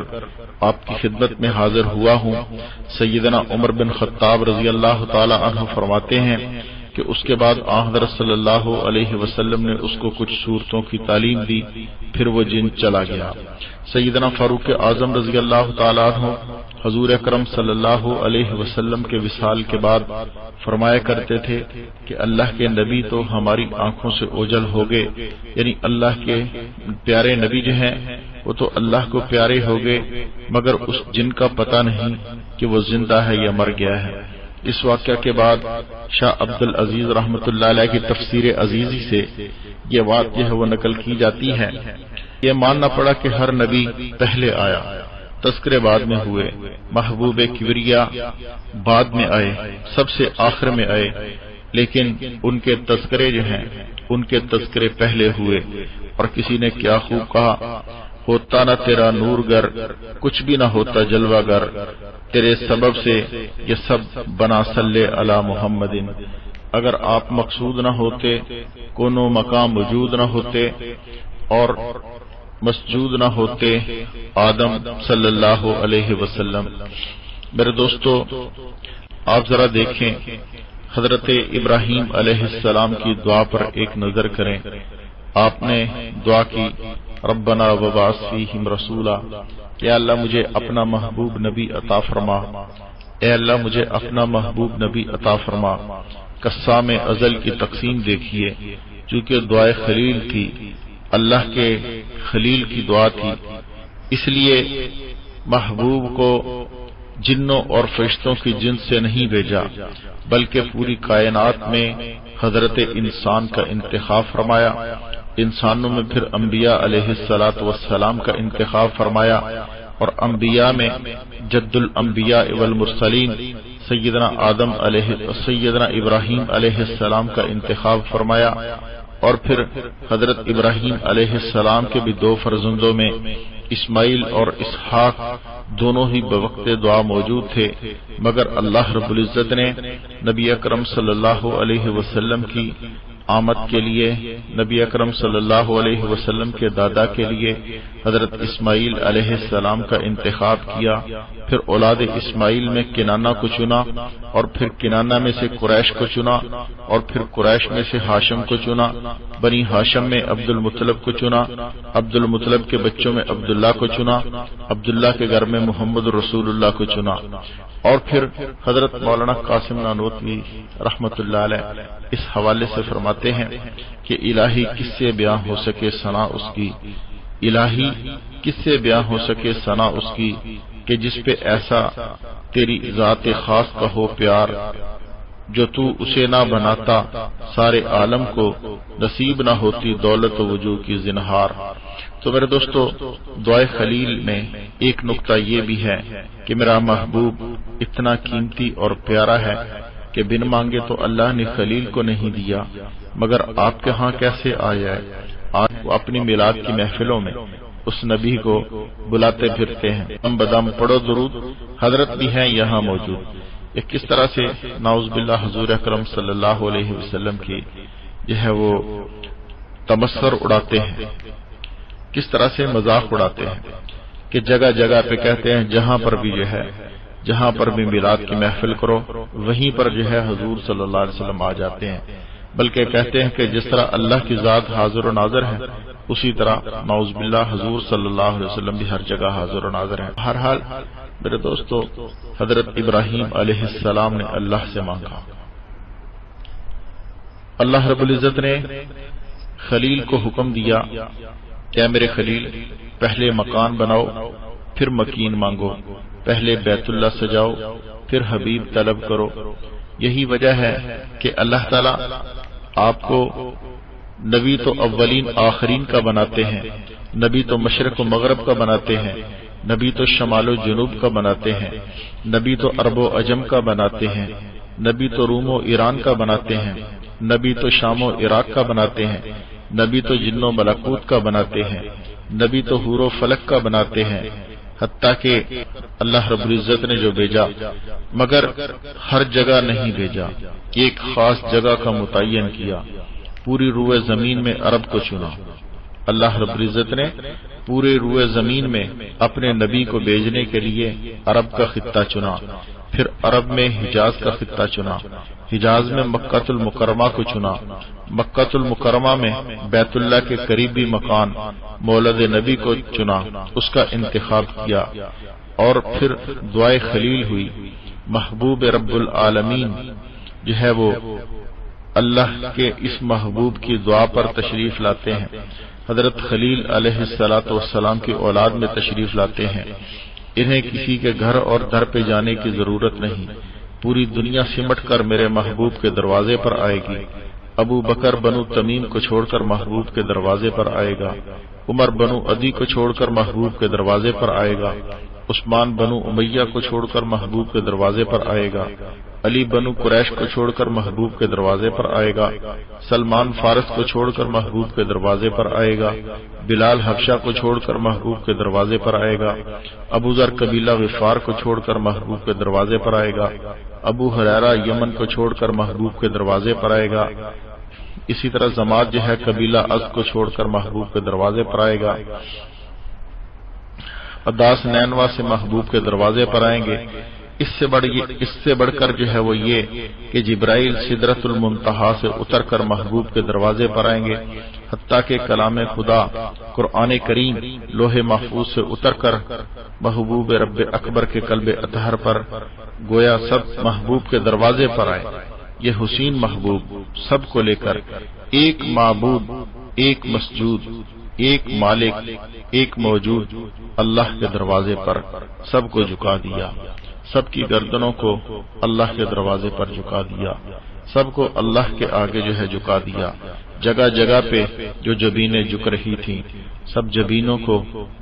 آپ کی خدمت میں حاضر ہوا ہوں۔ سیدنا عمر بن خطاب رضی اللہ تعالی عنہ فرماتے ہیں کہ اس کے بعد حضرت صلی اللہ علیہ وسلم نے اس کو کچھ صورتوں کی تعلیم دی، پھر وہ جن چلا گیا۔ سیدنا فاروق اعظم رضی اللہ تعالیٰ عنہ حضور اکرم صلی اللہ علیہ وسلم کے وصال کے بعد فرمایا کرتے تھے کہ اللہ کے نبی تو ہماری آنکھوں سے اوجھل ہو گئے، یعنی اللہ کے پیارے نبی جو ہیں وہ تو اللہ کو پیارے ہو گئے، مگر اس جن کا پتہ نہیں کہ وہ زندہ ہے یا مر گیا ہے۔ اس واقعہ کے بعد شاہ عبد العزیز رحمۃ اللہ علیہ کی تفسیر عزیزی سے یہ بات جو ہے وہ نقل کی جاتی ہے۔ یہ ماننا پڑا کہ ہر نبی پہلے آیا، تذکرے بعد میں ہوئے، محبوب کبریا بعد میں آئے، سب سے آخر میں آئے، لیکن ان کے تذکرے جو ہیں ان کے تذکرے پہلے ہوئے۔ اور کسی نے کیا خوب کہا، ہوتا نہ تیرا نور گر، کچھ بھی نہ ہوتا جلوہ گر، تیرے سبب سے یہ سب بنا صلی علی محمد۔ اگر آپ مقصود نہ ہوتے، کونو مقام موجود نہ ہوتے اور مسجود نہ ہوتے آدم صلی اللہ علیہ وسلم۔ میرے دوستو، آپ ذرا دیکھیں، حضرت ابراہیم علیہ السلام کی دعا پر ایک نظر کریں۔ آپ نے دعا کی، ربنا وبعث فیہم رسولا، اے اللہ مجھے اپنا محبوب نبی عطا فرما، اے اللہ مجھے اپنا محبوب نبی عطا فرما۔ قسام ازل کی تقسیم دیکھیے، چونکہ دعائے خلیل تھی، اللہ کے خلیل کی دعا تھی، اس لیے محبوب کو جنوں اور فرشتوں کی جنس سے نہیں بھیجا، بلکہ پوری کائنات میں حضرت انسان کا انتخاب فرمایا، انسانوں میں پھر انبیاء علیہ الصلاۃ والسلام کا انتخاب فرمایا، اور انبیاء میں جد الانبیاء والمرسلین سیدنا ابراہیم علیہ السلام کا انتخاب فرمایا، اور پھر حضرت ابراہیم علیہ السلام کے بھی دو فرزندوں میں اسماعیل اور اسحاق دونوں ہی بوقت دعا موجود تھے، مگر اللہ رب العزت نے نبی اکرم صلی اللہ علیہ وسلم کی آمد کے لیے، نبی اکرم صلی اللہ علیہ وسلم کے دادا کے لیے حضرت اسماعیل علیہ السلام کا انتخاب کیا، پھر اولاد اسماعیل میں کنانہ کو چنا، اور پھر کنانہ میں سے قریش کو چنا، اور پھر قریش میں سے ہاشم کو چنا، بنی ہاشم میں عبد المطلب کو چنا، عبد المطلب کے بچوں میں عبداللہ کو چنا، عبداللہ کے گھر میں محمد رسول اللہ کو چنا، اور پھر حضرت مولانا قاسم نانوتوی رحمۃ اللہ علیہ اس حوالے سے فرماتے ہیں کہ الہی کس سے بیان ہو سکے ثنا اس کی، الہی کس سے بیان ہو سکے ثنا اس کی، کہ جس پہ ایسا تیری ذات خاص کا ہو پیار، جو تو اسے نہ بناتا سارے عالم کو نصیب نہ ہوتی دولت و وجوہ کی زنہار۔ تو میرے دوستو، دعائے خلیل میں ایک نقطہ یہ بھی ہے کہ میرا محبوب اتنا قیمتی اور پیارا ہے کہ بن مانگے تو اللہ نے خلیل کو نہیں دیا، مگر آپ کے ہاں کیسے آیا ہے؟ آپ اپنی میلاد کی محفلوں میں اس نبی کو بلاتے پھرتے ہیں، دم بدم پڑھو درود، حضرت بھی ہیں یہاں موجود۔ یہ کس طرح سے نعوذ باللہ حضور اکرم صلی اللہ علیہ وسلم کی جو ہے وہ تمسخر اڑاتے ہیں، کس طرح سے مذاق اڑاتے ہیں کہ جگہ جگہ پہ کہتے ہیں جہاں پر بھی جو ہے، جہاں پر بھی میلاد کی محفل کرو وہیں پر جو ہے حضور صلی اللہ علیہ وسلم آ جاتے ہیں، بلکہ کہتے ہیں کہ جس طرح اللہ کی ذات حاضر و ناظر ہے اسی طرح نعوذ باللہ حضور صلی اللہ علیہ وسلم بھی ہر جگہ حاضر و ناظر ہے۔ بہرحال میرے دوستو، حضرت ابراہیم علیہ السلام نے اللہ سے مانگا، اللہ رب العزت نے خلیل کو حکم دیا کہ میرے خلیل پہلے مکان بناؤ پھر مکین مانگو، پہلے بیت اللہ سجاؤ پھر حبیب طلب کرو۔ یہی وجہ ہے کہ اللہ تعالیٰ آپ کو نبی تو اولین آخرین کا بناتے ہیں، نبی تو مشرق و مغرب کا بناتے ہیں، نبی تو شمال و جنوب کا بناتے ہیں، نبی تو عرب و عجم کا بناتے ہیں، نبی تو روم و ایران کا بناتے ہیں، نبی تو شام و عراق کا بناتے ہیں، نبی تو جن و ملکوت کا بناتے ہیں، نبی تو حور و فلک کا بناتے ہیں، حتیٰ کہ اللہ رب العزت نے جو بھیجا مگر ہر جگہ نہیں بھیجا، ایک خاص جگہ کا متعین کیا، پوری روئے زمین میں عرب کو چنا۔ اللہ رب العزت نے پورے روئے زمین میں اپنے نبی کو بھیجنے کے لیے عرب کا خطہ چنا، پھر عرب میں حجاز کا خطہ چنا، حجاز میں مکہ المکرمہ کو چنا، مکہ المکرمہ میں بیت اللہ کے قریبی مکان مولد نبی کو چنا، اس کا انتخاب کیا، اور پھر دعائے خلیل ہوئی۔ محبوب رب العالمین جو ہے وہ اللہ کے اس محبوب کی دعا پر تشریف لاتے ہیں، حضرت خلیل علیہ السلام کی اولاد میں تشریف لاتے ہیں۔ انہیں کسی کے گھر اور در پہ جانے کی ضرورت نہیں، پوری دنیا سمٹ کر میرے محبوب کے دروازے پر آئے گی۔ ابو بکر بنو تمیم کو چھوڑ کر محبوب کے دروازے پر آئے گا، عمر بنو عدی کو چھوڑ کر محبوب کے دروازے پر آئے گا، عثمان بنو امیہ کو چھوڑ کر محبوب کے دروازے پر آئے گا، علی بنو قریش کو چھوڑ کر محبوب کے دروازے پر آئے گا، سلمان فارس کو چھوڑ کر محبوب کے دروازے پر آئے گا، بلال حبشہ کو چھوڑ کر محبوب کے دروازے پر آئے گا، ابو ذر قبیلہ غفار کو چھوڑ کر محبوب کے دروازے پر آئے گا، ابو ہریرہ یمن کو چھوڑ کر محبوب کے دروازے پر آئے گا، اسی طرح زماد جو ہے قبیلہ از کو چھوڑ کر محبوب کے دروازے پر آئے گا، عداس نینوا سے محبوب کے دروازے پر آئیں گے۔ اس سے بڑھ کر جو ہے وہ یہ کہ جبرائیل سدرۃ المنتہا سے اتر کر محبوب کے دروازے پر آئیں گے، حتیٰ کہ کلام خدا قرآن کریم لوح محفوظ سے اتر کر محبوب رب اکبر کے قلب اطہر پر گویا سب محبوب کے دروازے پر آئے۔ یہ حسین محبوب سب کو لے کر ایک معبود، ایک مسجود، ایک مالک، ایک موجود اللہ کے دروازے پر سب کو جھکا دیا، سب کی گردنوں کو اللہ کے دروازے پر جھکا دیا، سب کو اللہ کے آگے جو ہے جھکا دیا۔ جگہ جگہ پہ جو جبینیں جھک رہی تھیں، سب جبینوں کو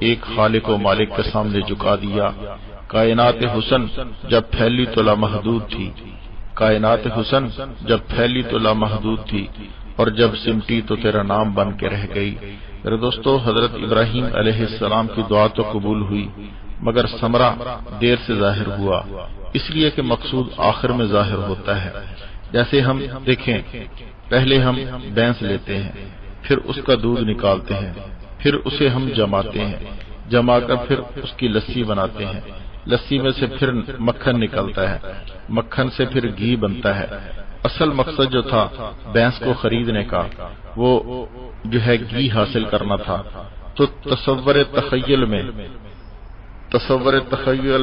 ایک خالق و مالک کے سامنے جھکا دیا۔ کائنات حسن جب پھیلی تو لامحدود تھی، کائنات حسن جب پھیلی تو لامحدود تھی، اور جب سمٹی تو تیرا نام بن کے رہ گئی۔ میرے دوستو، حضرت ابراہیم علیہ السلام کی دعا تو قبول ہوئی، مگر ثمرہ دیر سے ظاہر ہوا، اس لیے کہ مقصود آخر میں ظاہر ہوتا ہے۔ جیسے ہم دیکھیں، پہلے ہم بھینس لیتے ہیں، پھر اس کا دودھ نکالتے ہیں، پھر اسے ہم جماتے ہیں، جما کر پھر اس کی لسی بناتے ہیں، لسی میں سے پھر مکھن نکلتا ہے، مکھن سے پھر گھی بنتا ہے۔ اصل مقصد جو تھا بھینس کو خریدنے کا، وہ جو ہے گھی حاصل کرنا تھا۔ تو تصور تخیل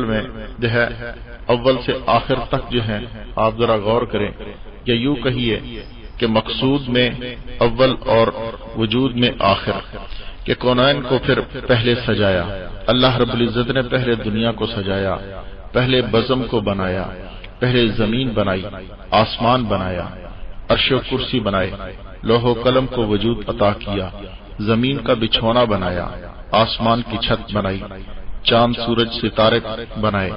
میں جو ہے اول سے آخر تک جو ہے آپ ذرا غور کریں، یا یوں کہیے کہ مقصود میں اول اور وجود میں آخر، کہ کونین کو پھر پہلے سجایا، اللہ رب العزت نے پہلے دنیا کو سجایا، پہلے بزم کو بنایا، پہلے زمین بنائی، آسمان بنایا، عرش و کرسی بنائے، لوح و قلم کو وجود عطا کیا، زمین کا بچھونا بنایا، آسمان کی چھت بنائی، چاند سورج ستارے بنائے،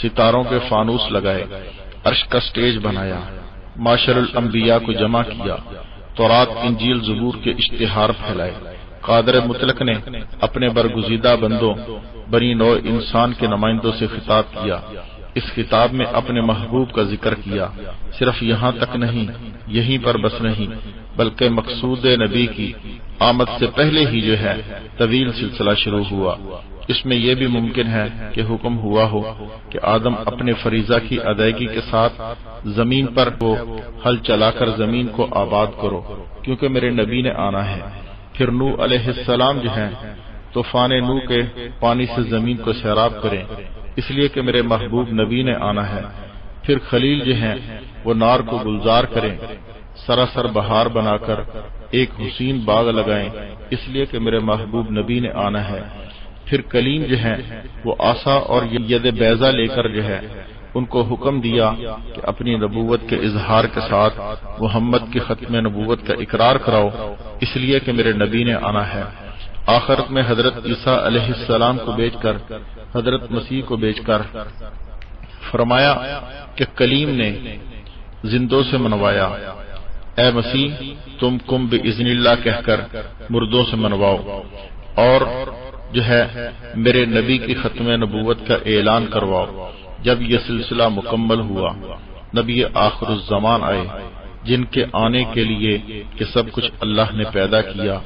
ستاروں کے فانوس لگائے، عرش کا سٹیج بنایا، معاشر الانبیاء کو جمع کیا، تورات انجیل زبور کے اشتہار پھیلائے۔ قادر مطلق نے اپنے برگزیدہ بندوں بنی نوع انسان کے نمائندوں سے خطاب کیا، اس خطاب میں اپنے محبوب کا ذکر کیا۔ صرف یہاں تک نہیں، یہیں پر بس نہیں، بلکہ مقصود نبی کی آمد سے پہلے ہی جو ہے طویل سلسلہ شروع ہوا۔ اس میں یہ بھی ممکن ہے کہ حکم ہوا ہو کہ آدم اپنے فریضہ کی ادائیگی کے ساتھ زمین پر وہ ہل چلا کر زمین کو آباد کرو، کیونکہ میرے نبی نے آنا ہے۔ پھر نوح علیہ السلام جو ہیں طوفان نوح کے پانی سے زمین کو سیراب کریں، اس لیے کہ میرے محبوب نبی نے آنا ہے۔ پھر خلیل جو ہیں وہ نار کو گلزار کریں، سراسر بہار بنا کر ایک حسین باغ لگائیں، اس لیے کہ میرے محبوب نبی نے آنا ہے۔ پھر کلیم جو ہیں وہ عصا اور ید بیضا لے کر جو ہے ان کو حکم دیا کہ اپنی نبوت کے اظہار کے ساتھ محمد کی ختم نبوت کا اقرار کراؤ، اس لیے کہ میرے نبی نے آنا ہے۔ آخرت میں حضرت عیسیٰ علیہ السلام کو بیچ کر، حضرت مسیح کو بیچ کر فرمایا کہ کلیم نے زندوں سے منوایا، اے مسیح تم کم باذن اللہ کہہ کر مردوں سے منواؤ، اور جو ہے میرے نبی کی ختم نبوت کا اعلان کرواؤ۔ جب یہ سلسلہ مکمل ہوا، نبی آخر الزمان آئے، جن کے آنے کے لیے کہ سب کچھ اللہ نے پیدا کیا،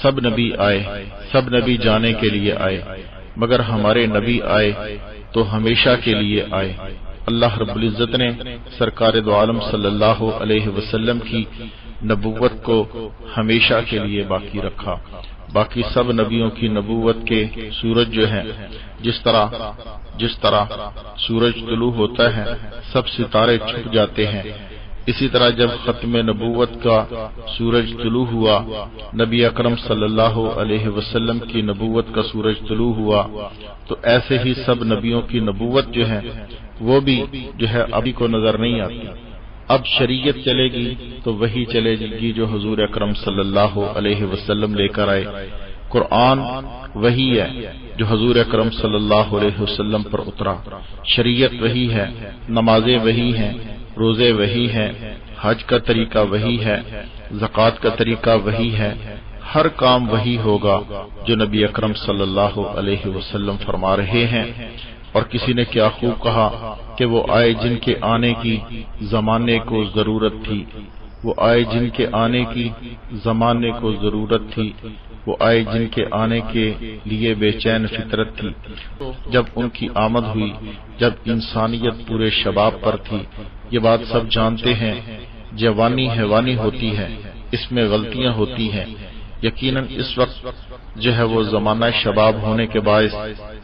سب نبی آئے، سب نبی جانے کے لیے آئے، مگر ہمارے نبی آئے تو ہمیشہ کے لیے آئے۔ اللہ رب العزت نے سرکار دو عالم صلی اللہ علیہ وسلم کی نبوت کو ہمیشہ کے لیے باقی رکھا۔ باقی سب نبیوں کی نبوت کے سورج جو ہیں، جس طرح سورج طلوع ہوتا ہے سب ستارے چھپ جاتے ہیں، اسی طرح جب ختم نبوت کا سورج طلوع ہوا، نبی اکرم صلی اللہ علیہ وسلم کی نبوت کا سورج طلوع ہوا، تو ایسے ہی سب نبیوں کی نبوت جو ہے وہ بھی جو ہے ابھی کو نظر نہیں آتی۔ اب شریعت چلے گی تو وہی چلے گی جو حضور اکرم صلی اللہ علیہ وسلم لے کر آئے۔ قرآن وہی ہے جو حضور اکرم صلی اللہ علیہ وسلم پر اترا، شریعت وہی ہے، نمازیں وہی ہیں، روزے وہی ہیں، حج کا طریقہ وہی ہے، زکوٰۃ کا طریقہ وہی ہے، ہر کام وہی ہوگا جو نبی اکرم صلی اللہ علیہ وسلم فرما رہے ہیں۔ اور کسی نے کیا خوب کہا کہ وہ آئے جن کے آنے کی زمانے کو ضرورت تھی، وہ آئے جن کے آنے کی زمانے کو ضرورت تھی، وہ آئے جن کے آنے کے لیے بے چین فطرت تھی۔ جب ان کی آمد ہوئی، جب انسانیت پورے شباب پر تھی، یہ بات سب جانتے ہیں، جوانی حیوانی ہوتی ہے، اس میں غلطیاں ہوتی ہیں۔ یقیناً اس وقت جو ہے وہ زمانہ شباب ہونے کے باعث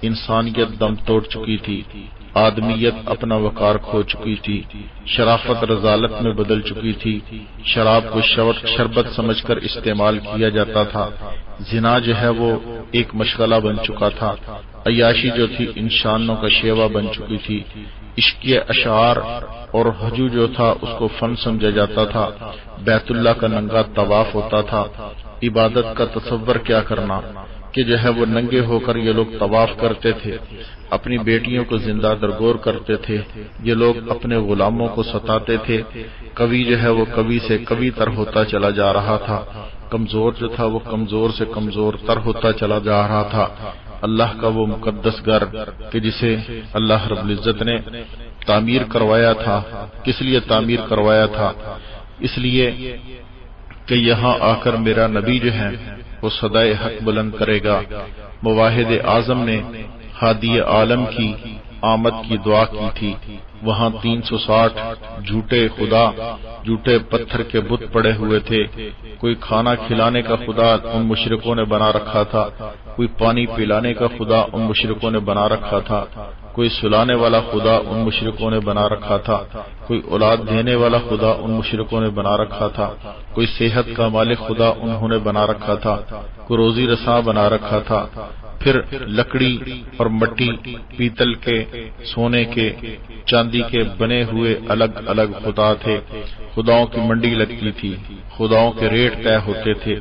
انسانیت دم توڑ چکی تھی، آدمیت اپنا وقار کھو چکی تھی، شرافت رذالت میں بدل چکی تھی، شراب کو شربت سمجھ کر استعمال کیا جاتا تھا، زنا جو ہے وہ ایک مشغلہ بن چکا تھا، عیاشی جو تھی انسانوں کا شیوا بن چکی تھی، عشق اشعار اور حجو جو تھا اس کو فن سمجھا جاتا تھا، بیت اللہ کا ننگا طواف ہوتا تھا، عبادت کا تصور کیا کرنا کہ جو ہے وہ ننگے ہو کر یہ لوگ طواف کرتے تھے، اپنی بیٹیوں کو زندہ درگور کرتے تھے، یہ لوگ اپنے غلاموں کو ستاتے تھے، کبھی جو ہے وہ کبھی سے کبھی تر ہوتا چلا جا رہا تھا، کمزور جو تھا وہ کمزور سے کمزور تر ہوتا چلا جا رہا تھا۔ اللہ کا وہ مقدس گھر کہ جسے اللہ رب العزت نے تعمیر کروایا تھا، کس لیے تعمیر کروایا تھا؟ اس لیے کہ یہاں آ کر میرا نبی جو ہے وہ صدائے حق بلند کرے گا۔ مواحد اعظم نے ہادی عالم کی آمد کی دعا کی تھی، وہاں 360 جھوٹے خدا، جھوٹے پتھر کے بت پڑے ہوئے تھے، کوئی کھانا کھلانے کا خدا ان مشرکوں نے بنا رکھا تھا، کوئی پانی پلانے کا خدا ان مشرکوں نے بنا رکھا تھا، کوئی سلانے والا خدا ان مشرکوں نے بنا رکھا تھا، کوئی اولاد دینے والا خدا ان مشرکوں نے بنا رکھا تھا، کوئی صحت کا مالک خدا انہوں نے بنا رکھا تھا، کوئی روزی رساں بنا رکھا تھا، پھر لکڑی اور مٹی، پیتل کے، سونے کے، چاندی کے بنے ہوئے الگ الگ خدا تھے، خداؤں کی منڈی لگتی تھی، خداؤں کے ریٹ طے ہوتے تھے،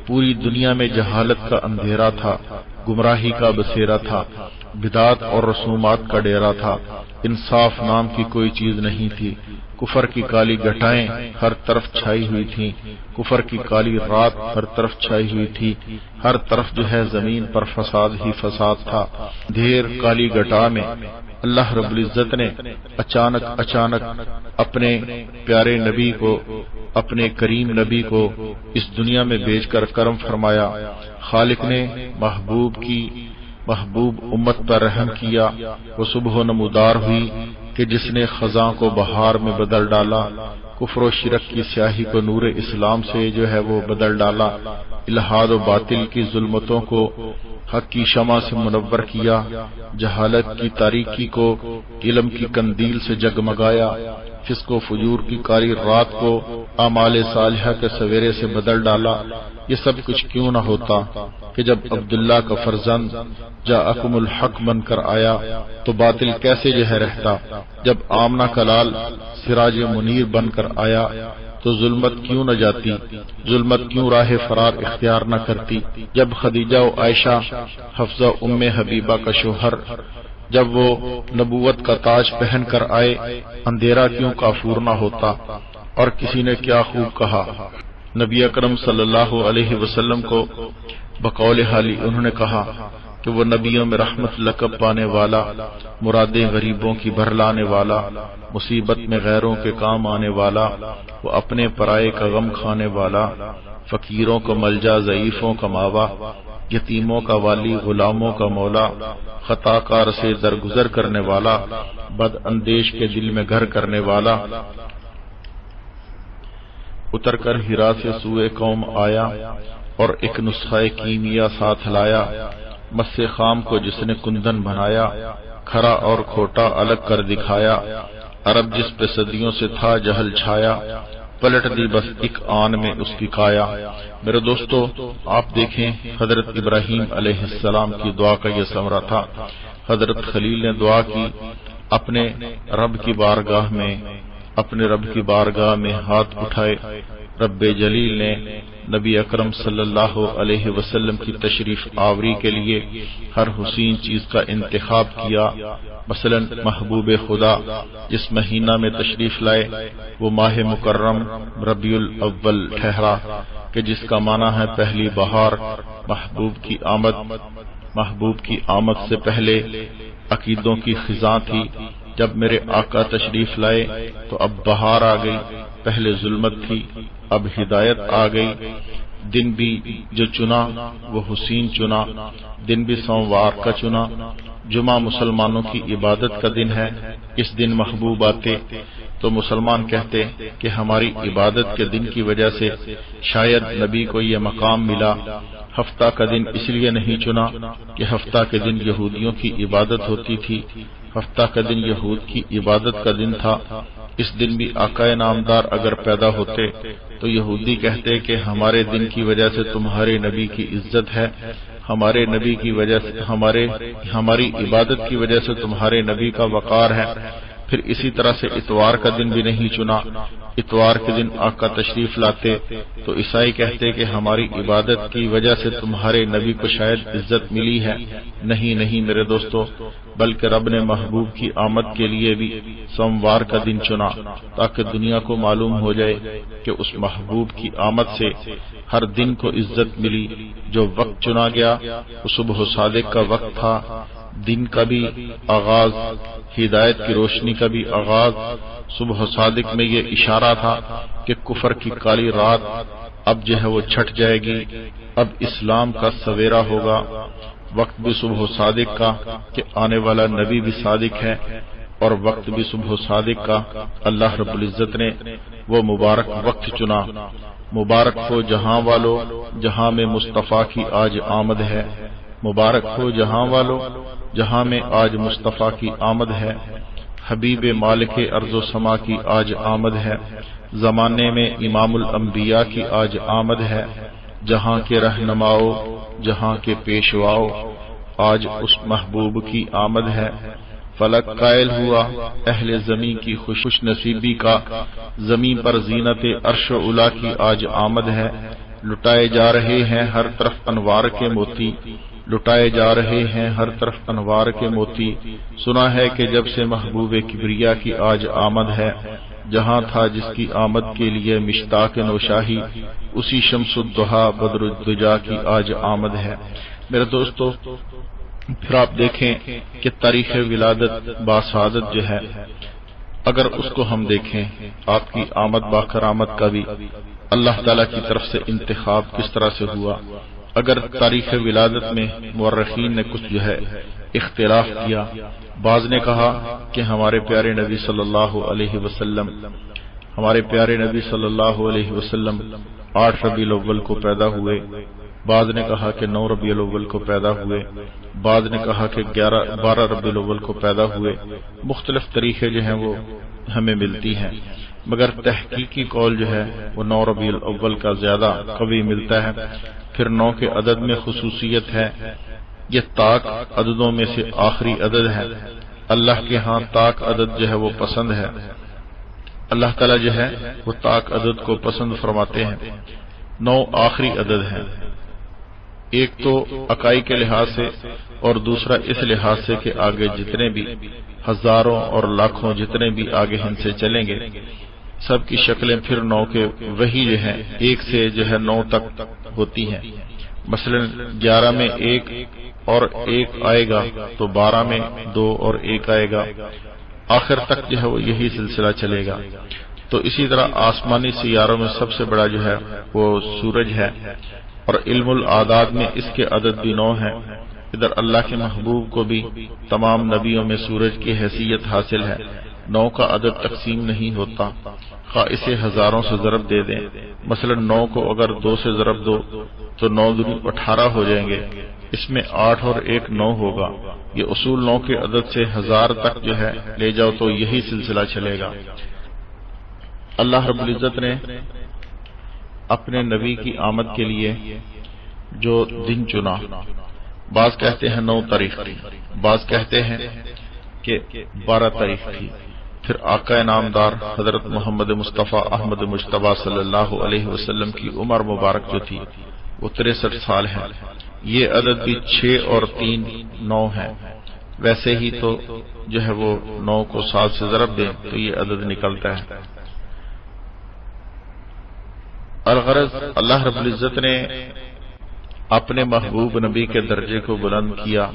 پوری دنیا میں جہالت کا اندھیرا تھا، گمراہی کا بسیرا تھا، بدعات اور رسومات کا ڈیرا تھا، انصاف نام کی کوئی چیز نہیں تھی، کفر کی کالی گھٹائیں ہر طرف چھائی ہوئی تھیں، کفر کی کالی رات ہر طرف چھائی ہوئی تھی، ہر طرف جو ہے زمین پر فساد ہی فساد تھا۔ دھیر کالی گھٹا میں اللہ رب العزت نے اچانک اپنے پیارے نبی کو، اپنے کریم نبی کو اس دنیا میں بھیج کر کرم فرمایا۔ خالق نے محبوب امت پر رحم کیا، وہ صبح نمودار ہوئی کہ جس نے خزاں کو بہار میں بدل ڈالا، کفر و شرک کی سیاہی کو نور اسلام سے جو ہے وہ بدل ڈالا، الحاد و باطل کی ظلمتوں کو حق کی شمع سے منور کیا، جہالت کی تاریکی کو علم کی قندیل سے جگمگایا، فسق و فجور کی کاری رات کو اعمال صالحہ کے سویرے سے بدل ڈالا۔ یہ سب کچھ کیوں نہ ہوتا کہ جب عبداللہ کا فرزند جاءکم الحق بن کر آیا تو باطل کیسے جو ہے رہتا، جب آمنہ کا لال سراج منیر بن کر آیا تو ظلمت کیوں نہ جاتی، ظلمت کیوں راہ فرار اختیار نہ کرتی، جب خدیجہ و عائشہ حفصہ ام حبیبہ کا شوہر جب وہ نبوت کا تاج پہن کر آئے اندھیرا کیوں کافور نہ ہوتا۔ اور کسی نے کیا خوب کہا، نبی اکرم صلی اللہ علیہ وسلم کو بقول حالی انہوں نے کہا کہ وہ نبیوں میں رحمت لقب پانے والا، مرادیں غریبوں کی بھرلانے والا، مصیبت میں غیروں کے کام آنے والا، وہ اپنے پرائے کا غم کھانے والا، فقیروں کا ملجا، ضعیفوں کا ماوا، یتیموں کا والی، غلاموں کا مولا، خطا کار سے درگزر کرنے والا، بد اندیش کے دل میں گھر کرنے والا، اتر کر ہرا سے سوئے قوم آیا اور ایک نسخہ کیمیا ساتھ لایا، مس خام کو جس نے کندن بنایا، کھرا اور کھوٹا الگ کر دکھایا، عرب جس پہ صدیوں سے تھا جہل چھایا، پلٹ دی بس ایک آن میں اس کی کایا۔ میرے دوستو، آپ دیکھیں حضرت ابراہیم علیہ السلام کی دعا کا یہ ثمرہ تھا۔ حضرت خلیل نے دعا کی، اپنے رب کی بارگاہ میں ہاتھ اٹھائے، رب جلیل نے نبی اکرم صلی اللہ علیہ وسلم کی تشریف آوری کے لیے ہر حسین چیز کا انتخاب کیا۔ مثلا محبوب خدا جس مہینہ میں تشریف لائے وہ ماہ مکرم ربیع الاول ٹھہرا کہ جس کا معنی ہے پہلی بہار۔ محبوب کی آمد سے پہلے عقیدوں کی خزاں تھی، جب میرے آقا تشریف لائے تو اب بہار آ گئی، پہلے ظلمت تھی اب ہدایت آ گئی۔ دن بھی جو چنا وہ حسین چنا، دن بھی سوموار کا چنا۔ جمعہ مسلمانوں کی عبادت کا دن ہے، اس دن محبوب آتے تو مسلمان کہتے کہ ہماری عبادت کے دن کی وجہ سے شاید نبی کو یہ مقام ملا۔ ہفتہ کا دن اس لیے نہیں چنا کہ ہفتہ کے دن یہودیوں کی عبادت ہوتی تھی، ہفتہ کا دن یہود کی عبادت کا دن تھا۔ اس دن بھی آقا نامدار اگر پیدا ہوتے تو یہودی کہتے کہ ہمارے دن کی وجہ سے تمہارے نبی کی عزت ہے، ہمارے نبی کی وجہ سے ہماری عبادت کی وجہ سے تمہارے نبی کا وقار ہے۔ پھر اسی طرح سے اتوار کا دن بھی نہیں چنا، اتوار کے دن آقا تشریف لاتے تو عیسائی کہتے کہ ہماری عبادت کی وجہ سے تمہارے نبی کو شاید عزت ملی ہے۔ نہیں میرے دوستو، بلکہ رب نے محبوب کی آمد کے لیے بھی سوموار کا دن چنا تاکہ دنیا کو معلوم ہو جائے کہ اس محبوب کی آمد سے ہر دن کو عزت ملی۔ جو وقت چنا گیا وہ صبح صادق کا وقت تھا، دن کا بھی آغاز، ہدایت کی روشنی کا بھی آغاز۔ صبح صادق میں یہ اشارہ تھا کہ کفر کی کالی رات اب جو ہے وہ چھٹ جائے گی، اب اسلام کا سویرا ہوگا۔ وقت بھی صبح صادق کا کہ آنے والا نبی بھی صادق ہے، اور وقت بھی صبح صادق کا اللہ رب العزت نے وہ مبارک وقت چنا۔ مبارک ہو جہاں والو جہاں میں مصطفیٰ کی آج آمد ہے، مبارک ہو جہاں والو جہاں میں آج مصطفیٰ کی آمد ہے، حبیب مالک ارض و سما کی آج آمد ہے، زمانے میں امام الانبیاء کی آج آمد ہے، جہاں کے رہنماؤ جہاں کے پیشواؤ آج اس محبوب کی آمد ہے۔ فلک قائل ہوا اہل زمین کی خوش نصیبی کا، زمین پر زینت عرش و علا کی آج آمد ہے، لٹائے جا رہے ہیں ہر طرف انوار کے موتی، لٹائے جا رہے ہیں ہر طرف انوار کے موتی۔ سنا ہے کہ جب سے محبوب کبریا کی آج آمد ہے، جہاں تھا جس کی آمد کے لیے مشتاق نوشاہی، اسی شمس الضحا بدر الدجا کی آج آمد ہے۔ میرے دوستو، پھر آپ دیکھیں کہ تاریخ ولادت باسعادت جو ہے، اگر اس کو ہم دیکھیں، آپ کی آمد باکرامت کا بھی اللہ تعالی کی طرف سے انتخاب کس طرح سے ہوا۔ اگر تاریخ ولادت میں مورخین نے کچھ جو ہے اختلاف کیا، بعض نے کہا کہ ہمارے پیارے نبی صلی اللہ علیہ وسلم 8 ربیع الاول کو پیدا ہوئے، بعض نے کہا کہ 9 ربیع الاول کو پیدا ہوئے، بعض نے کہا کہ 12 ربیع الاول کو پیدا ہوئے۔ مختلف طریقے جو ہیں وہ ہمیں ملتی ہیں، مگر تحقیقی قول جو ہے وہ 9 ربیع الاول کا زیادہ قوی ملتا ہے۔ پھر 9 کے عدد میں خصوصیت ہے، یہ طاق عددوں میں سے آخری عدد ہے۔ اللہ کے ہاں طاق عدد جو ہے وہ پسند ہے، اللہ تعالیٰ جو ہے وہ طاق عدد کو پسند فرماتے ہیں۔ 9 آخری عدد ہے، ایک تو اکائی کے لحاظ سے اور دوسرا اس لحاظ سے کہ آگے جتنے بھی ہزاروں اور لاکھوں جتنے بھی آگے ہم سے چلیں گے، سب کی شکلیں پھر 9 کے وہی جو ہے 1 سے جو ہے 9 تک ہوتی ہیں۔ مثلا 11 میں 1 اور 1 آئے گا تو 12 میں 2 اور 1 آئے گا، آخر تک جو ہے وہ یہی سلسلہ چلے گا۔ تو اسی طرح آسمانی سیاروں میں سب سے بڑا جو ہے وہ سورج ہے، اور علم العداد میں اس کے عدد بھی 9 ہے۔ ادھر اللہ کے محبوب کو بھی تمام نبیوں میں سورج کی حیثیت حاصل ہے، 9 کا عدد تقسیم نہیں ہوتا، خواہ اسے ہزاروں سے ضرب دے دیں۔ مثلا 9 کو اگر 2 سے ضرب دو تو 9 دو 18 ہو جائیں گے، اس میں 8 اور 1 9 ہوگا۔ یہ اصول 9 کے عدد سے 1000 تک جو ہے لے جاؤ تو یہی سلسلہ چلے گا۔ اللہ رب العزت نے اپنے نبی کی آمد کے لیے جو دن چنا، بعض کہتے ہیں 9 تاریخ تھی، بعض کہتے ہیں کہ 12 تاریخ تھی۔ پھر آقا نامدار حضرت محمد مصطفیٰ احمد مجتبیٰ صلی اللہ علیہ وسلم کی عمر مبارک جو تھی وہ 63 سال ہے۔ یہ عدد بھی 6 اور 3 9 ہے۔ ویسے ہی تو جو ہے وہ 9 کو 7 سے ضرب دیں تو یہ عدد نکلتا ہے۔ الغرض اللہ رب العزت نے اپنے محبوب نبی کے درجے کو بلند کیا،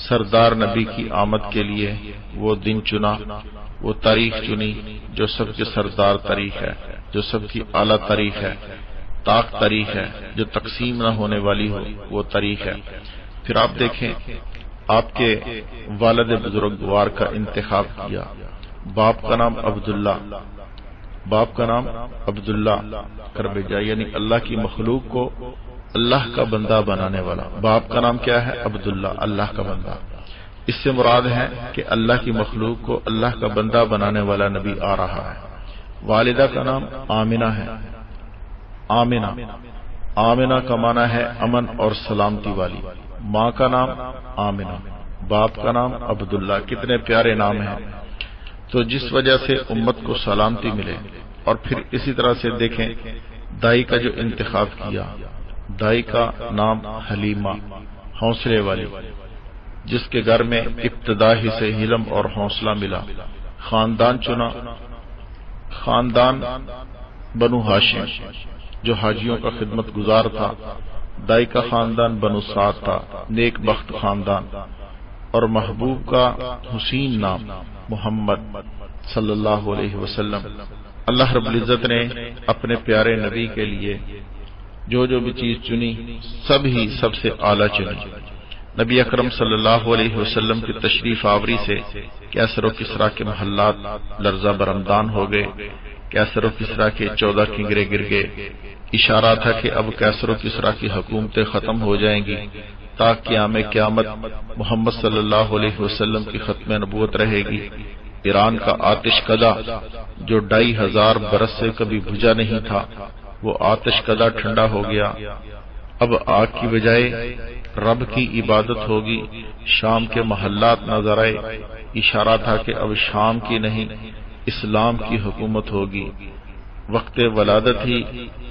سردار نبی کی آمد کے لیے وہ دن چنا، وہ تاریخ چنی جو سب کے سردار تاریخ ہے، جو سب کی اعلیٰ تاریخ ہے، طاق تاریخ ہے، جو تقسیم نہ ہونے والی ہو وہ تاریخ ہے۔ پھر آپ دیکھیں آپ کے والد بزرگوار کا انتخاب کیا، باپ کا نام عبداللہ، باپ کا نام عبداللہ کر بھیجا، یعنی اللہ کی مخلوق کو اللہ کا بندہ بنانے والا۔ باپ کا نام کیا ہے؟ عبداللہ، اللہ کا بندہ۔ اس سے مراد ہے کہ اللہ کی مخلوق کو اللہ کا بندہ بنانے والا نبی آ رہا ہے۔ والدہ کا نام آمنہ ہے، آمنہ، آمنہ کا معنی ہے امن اور سلامتی والی۔ ماں کا نام آمنہ، باپ کا نام عبداللہ۔ کتنے پیارے نام ہیں۔ تو جس وجہ سے امت کو سلامتی ملے۔ اور پھر اسی طرح سے دیکھیں دائی کا جو انتخاب کیا، دائی کا نام حلیمہ، حوصلے والی، جس کے گھر میں ابتدا ہی سے حلم اور حوصلہ ملا۔ خاندان چنا، خاندان بنو ہاشم جو حاجیوں کا خدمت گزار تھا۔ دائی کا خاندان بنو سعد تھا، نیک بخت خاندان۔ اور محبوب کا حسین نام محمد صلی اللہ علیہ وسلم۔ اللہ رب العزت نے اپنے پیارے نبی کے لیے جو بھی چیز چنی سب سے اعلیٰ چنی۔ نبی اکرم صلی اللہ علیہ وسلم کی تشریف آوری سے کیسر و کسریٰ کے محلات لرزہ برمدان ہو گئے، کیسر و کسریٰ کے 14 کنگرے گر گئے۔ اشارہ تھا کہ اب کیسر و کسریٰ کی حکومتیں ختم ہو جائیں گی، تا قیام قیامت محمد صلی اللہ علیہ وسلم کی ختم نبوت رہے گی۔ ایران کا آتش کدہ جو 2500 برس سے کبھی بجھا نہیں تھا، وہ آتش کدہ ٹھنڈا ہو گیا۔ اب آگ کی بجائے رب کی عبادت ہوگی۔ شام کے محلات نظر آئے، اشارہ تھا کہ اب شام کی نہیں اسلام کی حکومت ہوگی۔ وقت ولادت ہی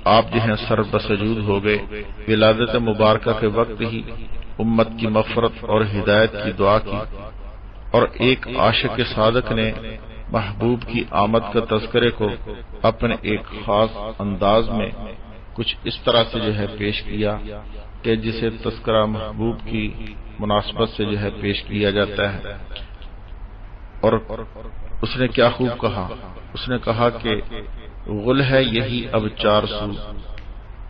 آپ جو ہیں سر بسجود ہو گئے۔ ولادت مبارکہ کے وقت ہی امت کی مغفرت اور ہدایت کی دعا کی، اور ایک عاشق صادق نے محبوب کی آمد کا تذکرے کو اپنے ایک خاص انداز میں کچھ اس طرح سے جو ہے پیش کیا کہ جسے تذکرہ محبوب کی مناسبت سے جو ہے پیش کیا جاتا ہے۔ اور اس نے کیا خوب کہا، اس نے کہا کہ غل ہے یہی اب 400،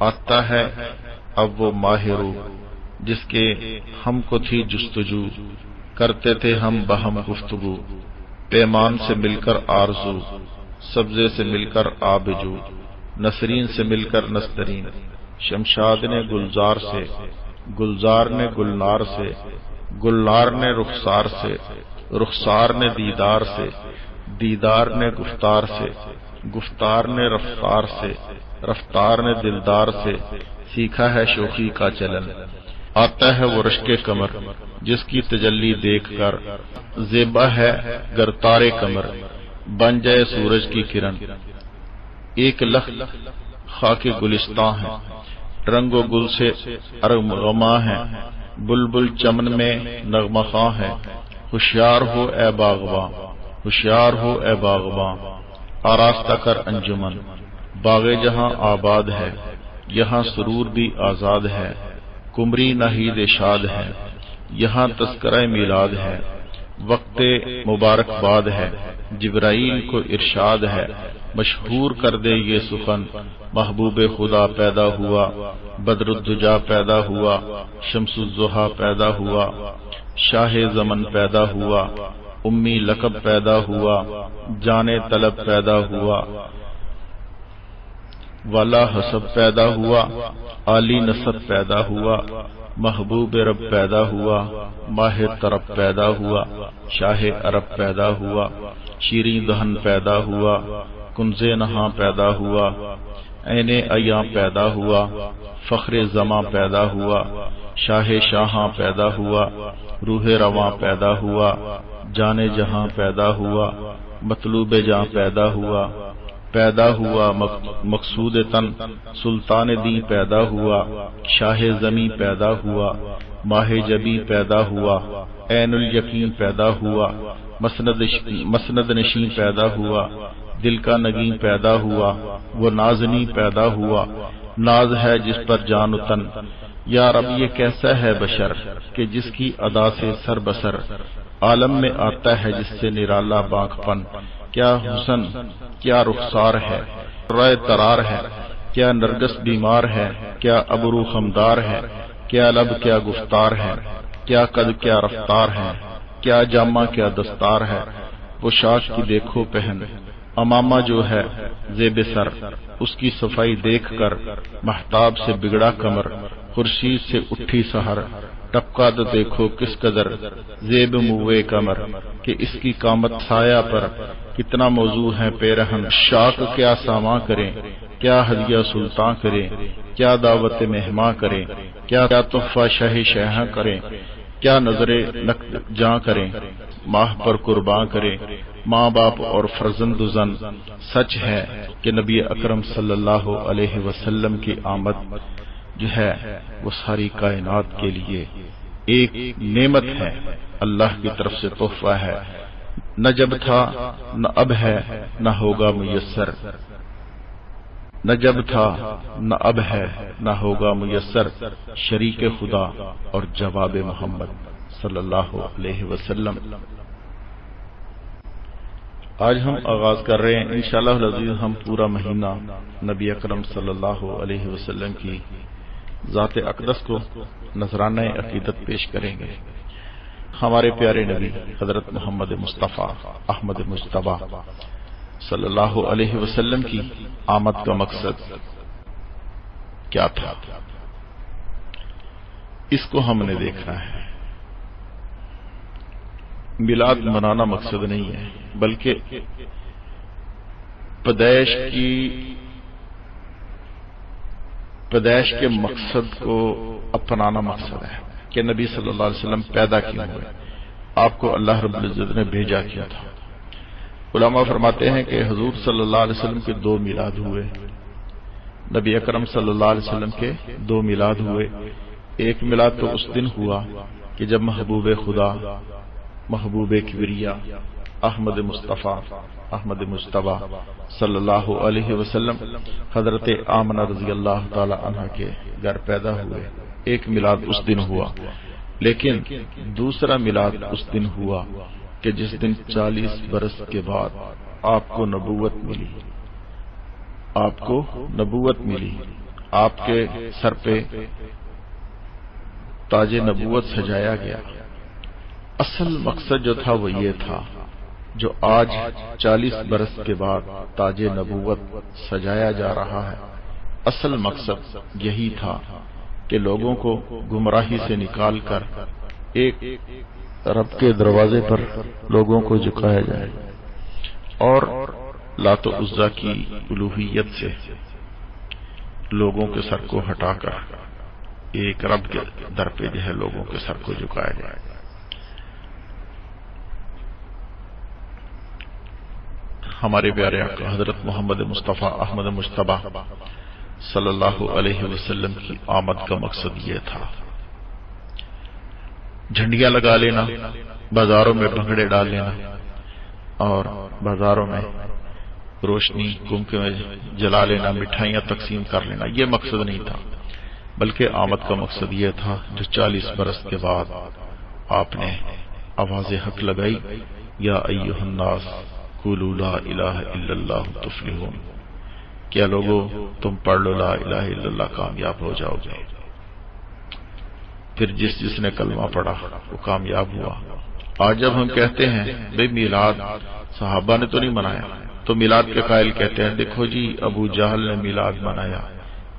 آتا ہے اب وہ ماہ رو، جس کے ہم کو تھی جستجو، کرتے تھے ہم بہم گفتگو، پیمان سے مل کر آرزو، سبزے سے مل کر آبجو، نسرین سے مل کر نسترین، شمشاد نے گلزار سے، گلزار نے گلنار سے، گلنار نے رخسار سے، رخسار نے دیدار سے، دیدار نے گفتار سے، گفتار نے رفتار سے، رفتار نے دلدار سے، سیکھا ہے شوخی کا چلن۔ آتا ہے وہ رشک کمر جس کی تجلی دیکھ کر زیبا ہے گر تارے کمر، بن جائے سورج کی کرن۔ ایک لخت خاک گلستاں ہے، رنگ و گل سے ارغماں ہے، بلبل چمن میں نغمہ خواں ہے۔ ہوشیار ہو اے باغباں، ہوشیار ہو اے باغباں، آراستہ کر انجمن، باغ جہاں آباد ہے، یہاں سرور بھی آزاد ہے، کمری ناہید شاد ہے، یہاں تذکرہ میلاد ہے، وقت مبارکباد ہے، جبرائیل کو ارشاد ہے، مشہور کر دے یہ سخن، محبوب خدا پیدا ہوا، بدر الدجا پیدا ہوا، شمس الضحیٰ پیدا ہوا، شاہ زمن پیدا ہوا، امی لقب پیدا ہوا، جان طلب پیدا ہوا، والا حسب پیدا ہوا، عالی نسب پیدا ہوا، محبوب رب پیدا ہوا، ماہ طرب پیدا ہوا، شاہ عرب پیدا ہوا، شیریں دہن پیدا ہوا، کنز نہاں پیدا ہوا، عین ایاں پیدا ہوا، فخر زماں پیدا ہوا، شاہ شاہاں پیدا ہوا، روح رواں پیدا ہوا، جان جہاں پیدا ہوا، مطلوب جاں پیدا ہوا، مقصود تن سلطان دین پیدا ہوا، شاہ زمیں پیدا ہوا، ماہ جبی پیدا ہوا، عین الیقین پیدا ہوا، مسند نشین پیدا ہوا، دل کا نگین پیدا ہوا، وہ نازنی پیدا ہوا، ناز ہے جس پر جان و تن، یا رب یہ کیسا ہے بشر کہ جس کی ادا سے سر بسر عالم میں آتا ہے جس سے نرالا بانک پن، کیا حسن کیا رخسار ہے، رائے ترار ہے، کیا نرگس بیمار ہے، کیا ابرو خمدار ہے، کیا لب کیا گفتار ہے، کیا قد کیا رفتار ہے، کیا جامہ کیا دستار ہے، پوشاک کی دیکھو پہن، امامہ جو ہے زیب سر، اس کی صفائی دیکھ کر مہتاب سے بگڑا کمر، خورشید سے اٹھی سحر، ٹپکا تو دیکھو کس قدر زیب موے کمر، کہ اس کی قامت سایہ پر کتنا موضوع ہے پیرہن، شاک کیا ساما کریں، کیا ہدیہ سلطان کریں، کیا دعوت مہماں کریں، کیا تحفہ شاہ شہاں کریں، کیا نظر جاں کریں، ماہ پر قرباں کریں، ماں باپ اور فرزند زن، سچ ہے کہ نبی اکرم صلی اللہ علیہ وسلم کی آمد جو ہے وہ ساری کائنات کے لیے ایک نعمت ہے، اللہ کی طرف سے تحفہ ہے، نہ جب تھا نہ اب ہے نہ ہوگا میسر، نہ جب تھا نہ اب ہے نہ ہوگا میسر، شریک خدا اور جواب محمد صلی اللہ علیہ وسلم۔ آج ہم آغاز کر رہے ہیں انشاءاللہ العزیز، ہم پورا مہینہ نبی اکرم صلی اللہ علیہ وسلم کی ذات اقدس کو نذرانہ عقیدت پیش کریں گے۔ ہمارے پیارے نبی حضرت محمد مصطفیٰ احمد مجتبیٰ صلی اللہ علیہ وسلم کی آمد کا مقصد کیا تھا، اس کو ہم نے دیکھنا ہے۔ میلاد منانا مقصد نہیں ہے، بلکہ پیدائش کے مقصد کو اپنانا مقصد ہے کہ نبی صلی اللہ علیہ وسلم پیدا کیوں ہوئے، آپ کو اللہ رب العزت نے بھیجا کیا تھا۔ علماء فرماتے ہیں کہ حضور صلی اللہ علیہ وسلم کے 2 میلاد ہوئے، نبی اکرم صلی اللہ علیہ وسلم کے 2 میلاد ہوئے۔ ایک میلاد تو اس دن ہوا کہ جب محبوب خدا، محبوب کبریا احمد مصطفیٰ احمد مجتبیٰ صلی اللہ علیہ وسلم حضرت آمنہ رضی اللہ تعالی عنہ کے گھر پیدا ہوئے، ایک میلاد اس دن ہوا۔ لیکن دوسرا میلاد اس دن ہوا کہ جس دن 40 برس کے بعد آپ کو نبوت ملی، آپ کو نبوت ملی، آپ کے سر پہ تاج نبوت سجایا گیا۔ اصل مقصد جو تھا وہ یہ تھا، جو آج 40 برس کے بعد تاج نبوت سجایا جا رہا ہے، اصل مقصد یہی تھا کہ لوگوں کو گمراہی سے نکال کر ایک رب کے دروازے پر لوگوں کو جھکایا جائے اور لات و عزا کی الوہیت سے لوگوں کے سر کو ہٹا کر ایک رب کے در پہ جو ہے لوگوں کے سر کو جھکایا جائے۔ ہمارے پیارے آقا حضرت محمد مصطفیٰ احمد مجتبیٰ صلی اللہ علیہ وسلم کی آمد کا مقصد یہ تھا۔ جھنڈیاں لگا لینا، بازاروں میں بھنگڑے ڈال لینا اور بازاروں میں روشنی قمقمے جلا لینا، مٹھائیاں تقسیم کر لینا، یہ مقصد نہیں تھا، بلکہ آمد کا مقصد یہ تھا جو 40 برس کے بعد آپ نے آواز حق لگائی، یا ایھا الناس قولوا لا الہ الا اللہ تفلحون، کیا لوگو تم پڑھ لو لا الہ الا اللہ کامیاب ہو جاؤ گے۔ پھر جس نے کلمہ پڑھا وہ کامیاب ہوا۔ آج جب ہم کہتے ہیں بھئی میلاد صحابہ نے تو نہیں منایا، تو میلاد کے قائل کہتے ہیں دیکھو جی ابو جہل نے میلاد منایا،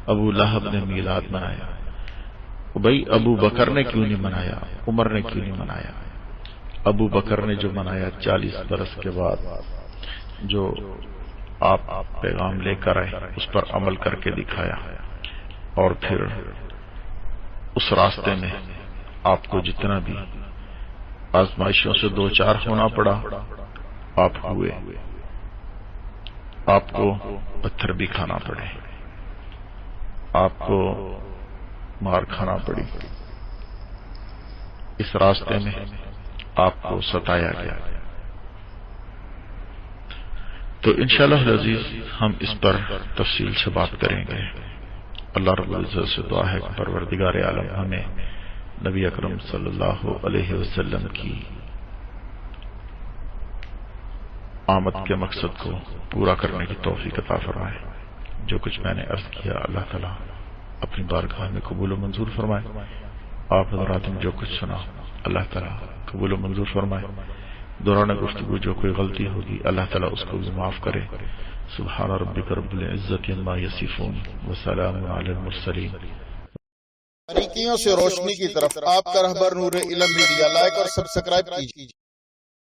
ابو لہب نے میلاد منایا، بھئی ابو بکر نے کیوں نہیں منایا، عمر نے کیوں نہیں منایا؟ ابو بکر نے جو منایا 40 برس کے بعد جو آپ پیغام لے کر آئے اس پر عمل کر کے دکھایا، اور پھر اس راستے میں آپ کو جتنا بھی آزمائشوں سے دو چار ہونا پڑا آپ ہوئے، آپ کو پتھر بھی کھانا پڑے، آپ کو مار کھانا پڑی، اس راستے میں آپ کو ستایا گیا۔ تو انشاءاللہ العزیز ہم اس پر تفصیل سے بات کریں گے۔ اللہ رب العزت سے دعا ہے کہ پروردگار عالم ہمیں نبی اکرم صلی اللہ علیہ وسلم کی آمد کے مقصد کو پورا کرنے کی توفیق عطا فرمائے۔ جو کچھ میں نے عرض کیا اللہ تعالیٰ اپنی بارگاہ میں قبول و منظور فرمائے۔ آپ حضرات نے جو کچھ سنا اللہ تعالیٰ قبول و منظور فرمائے۔ دوران گفتگو جو کوئی غلطی ہوگی اللہ تعالیٰ اس کو بھی معاف کرے۔ سبحان ربک رب العزت عما یصفون وسلام علی المرسلین۔ باریکیوں سے روشنی کی طرف آپ کا رہبر نور علم میڈیا، لائک اور سبسکرائب کیجیے۔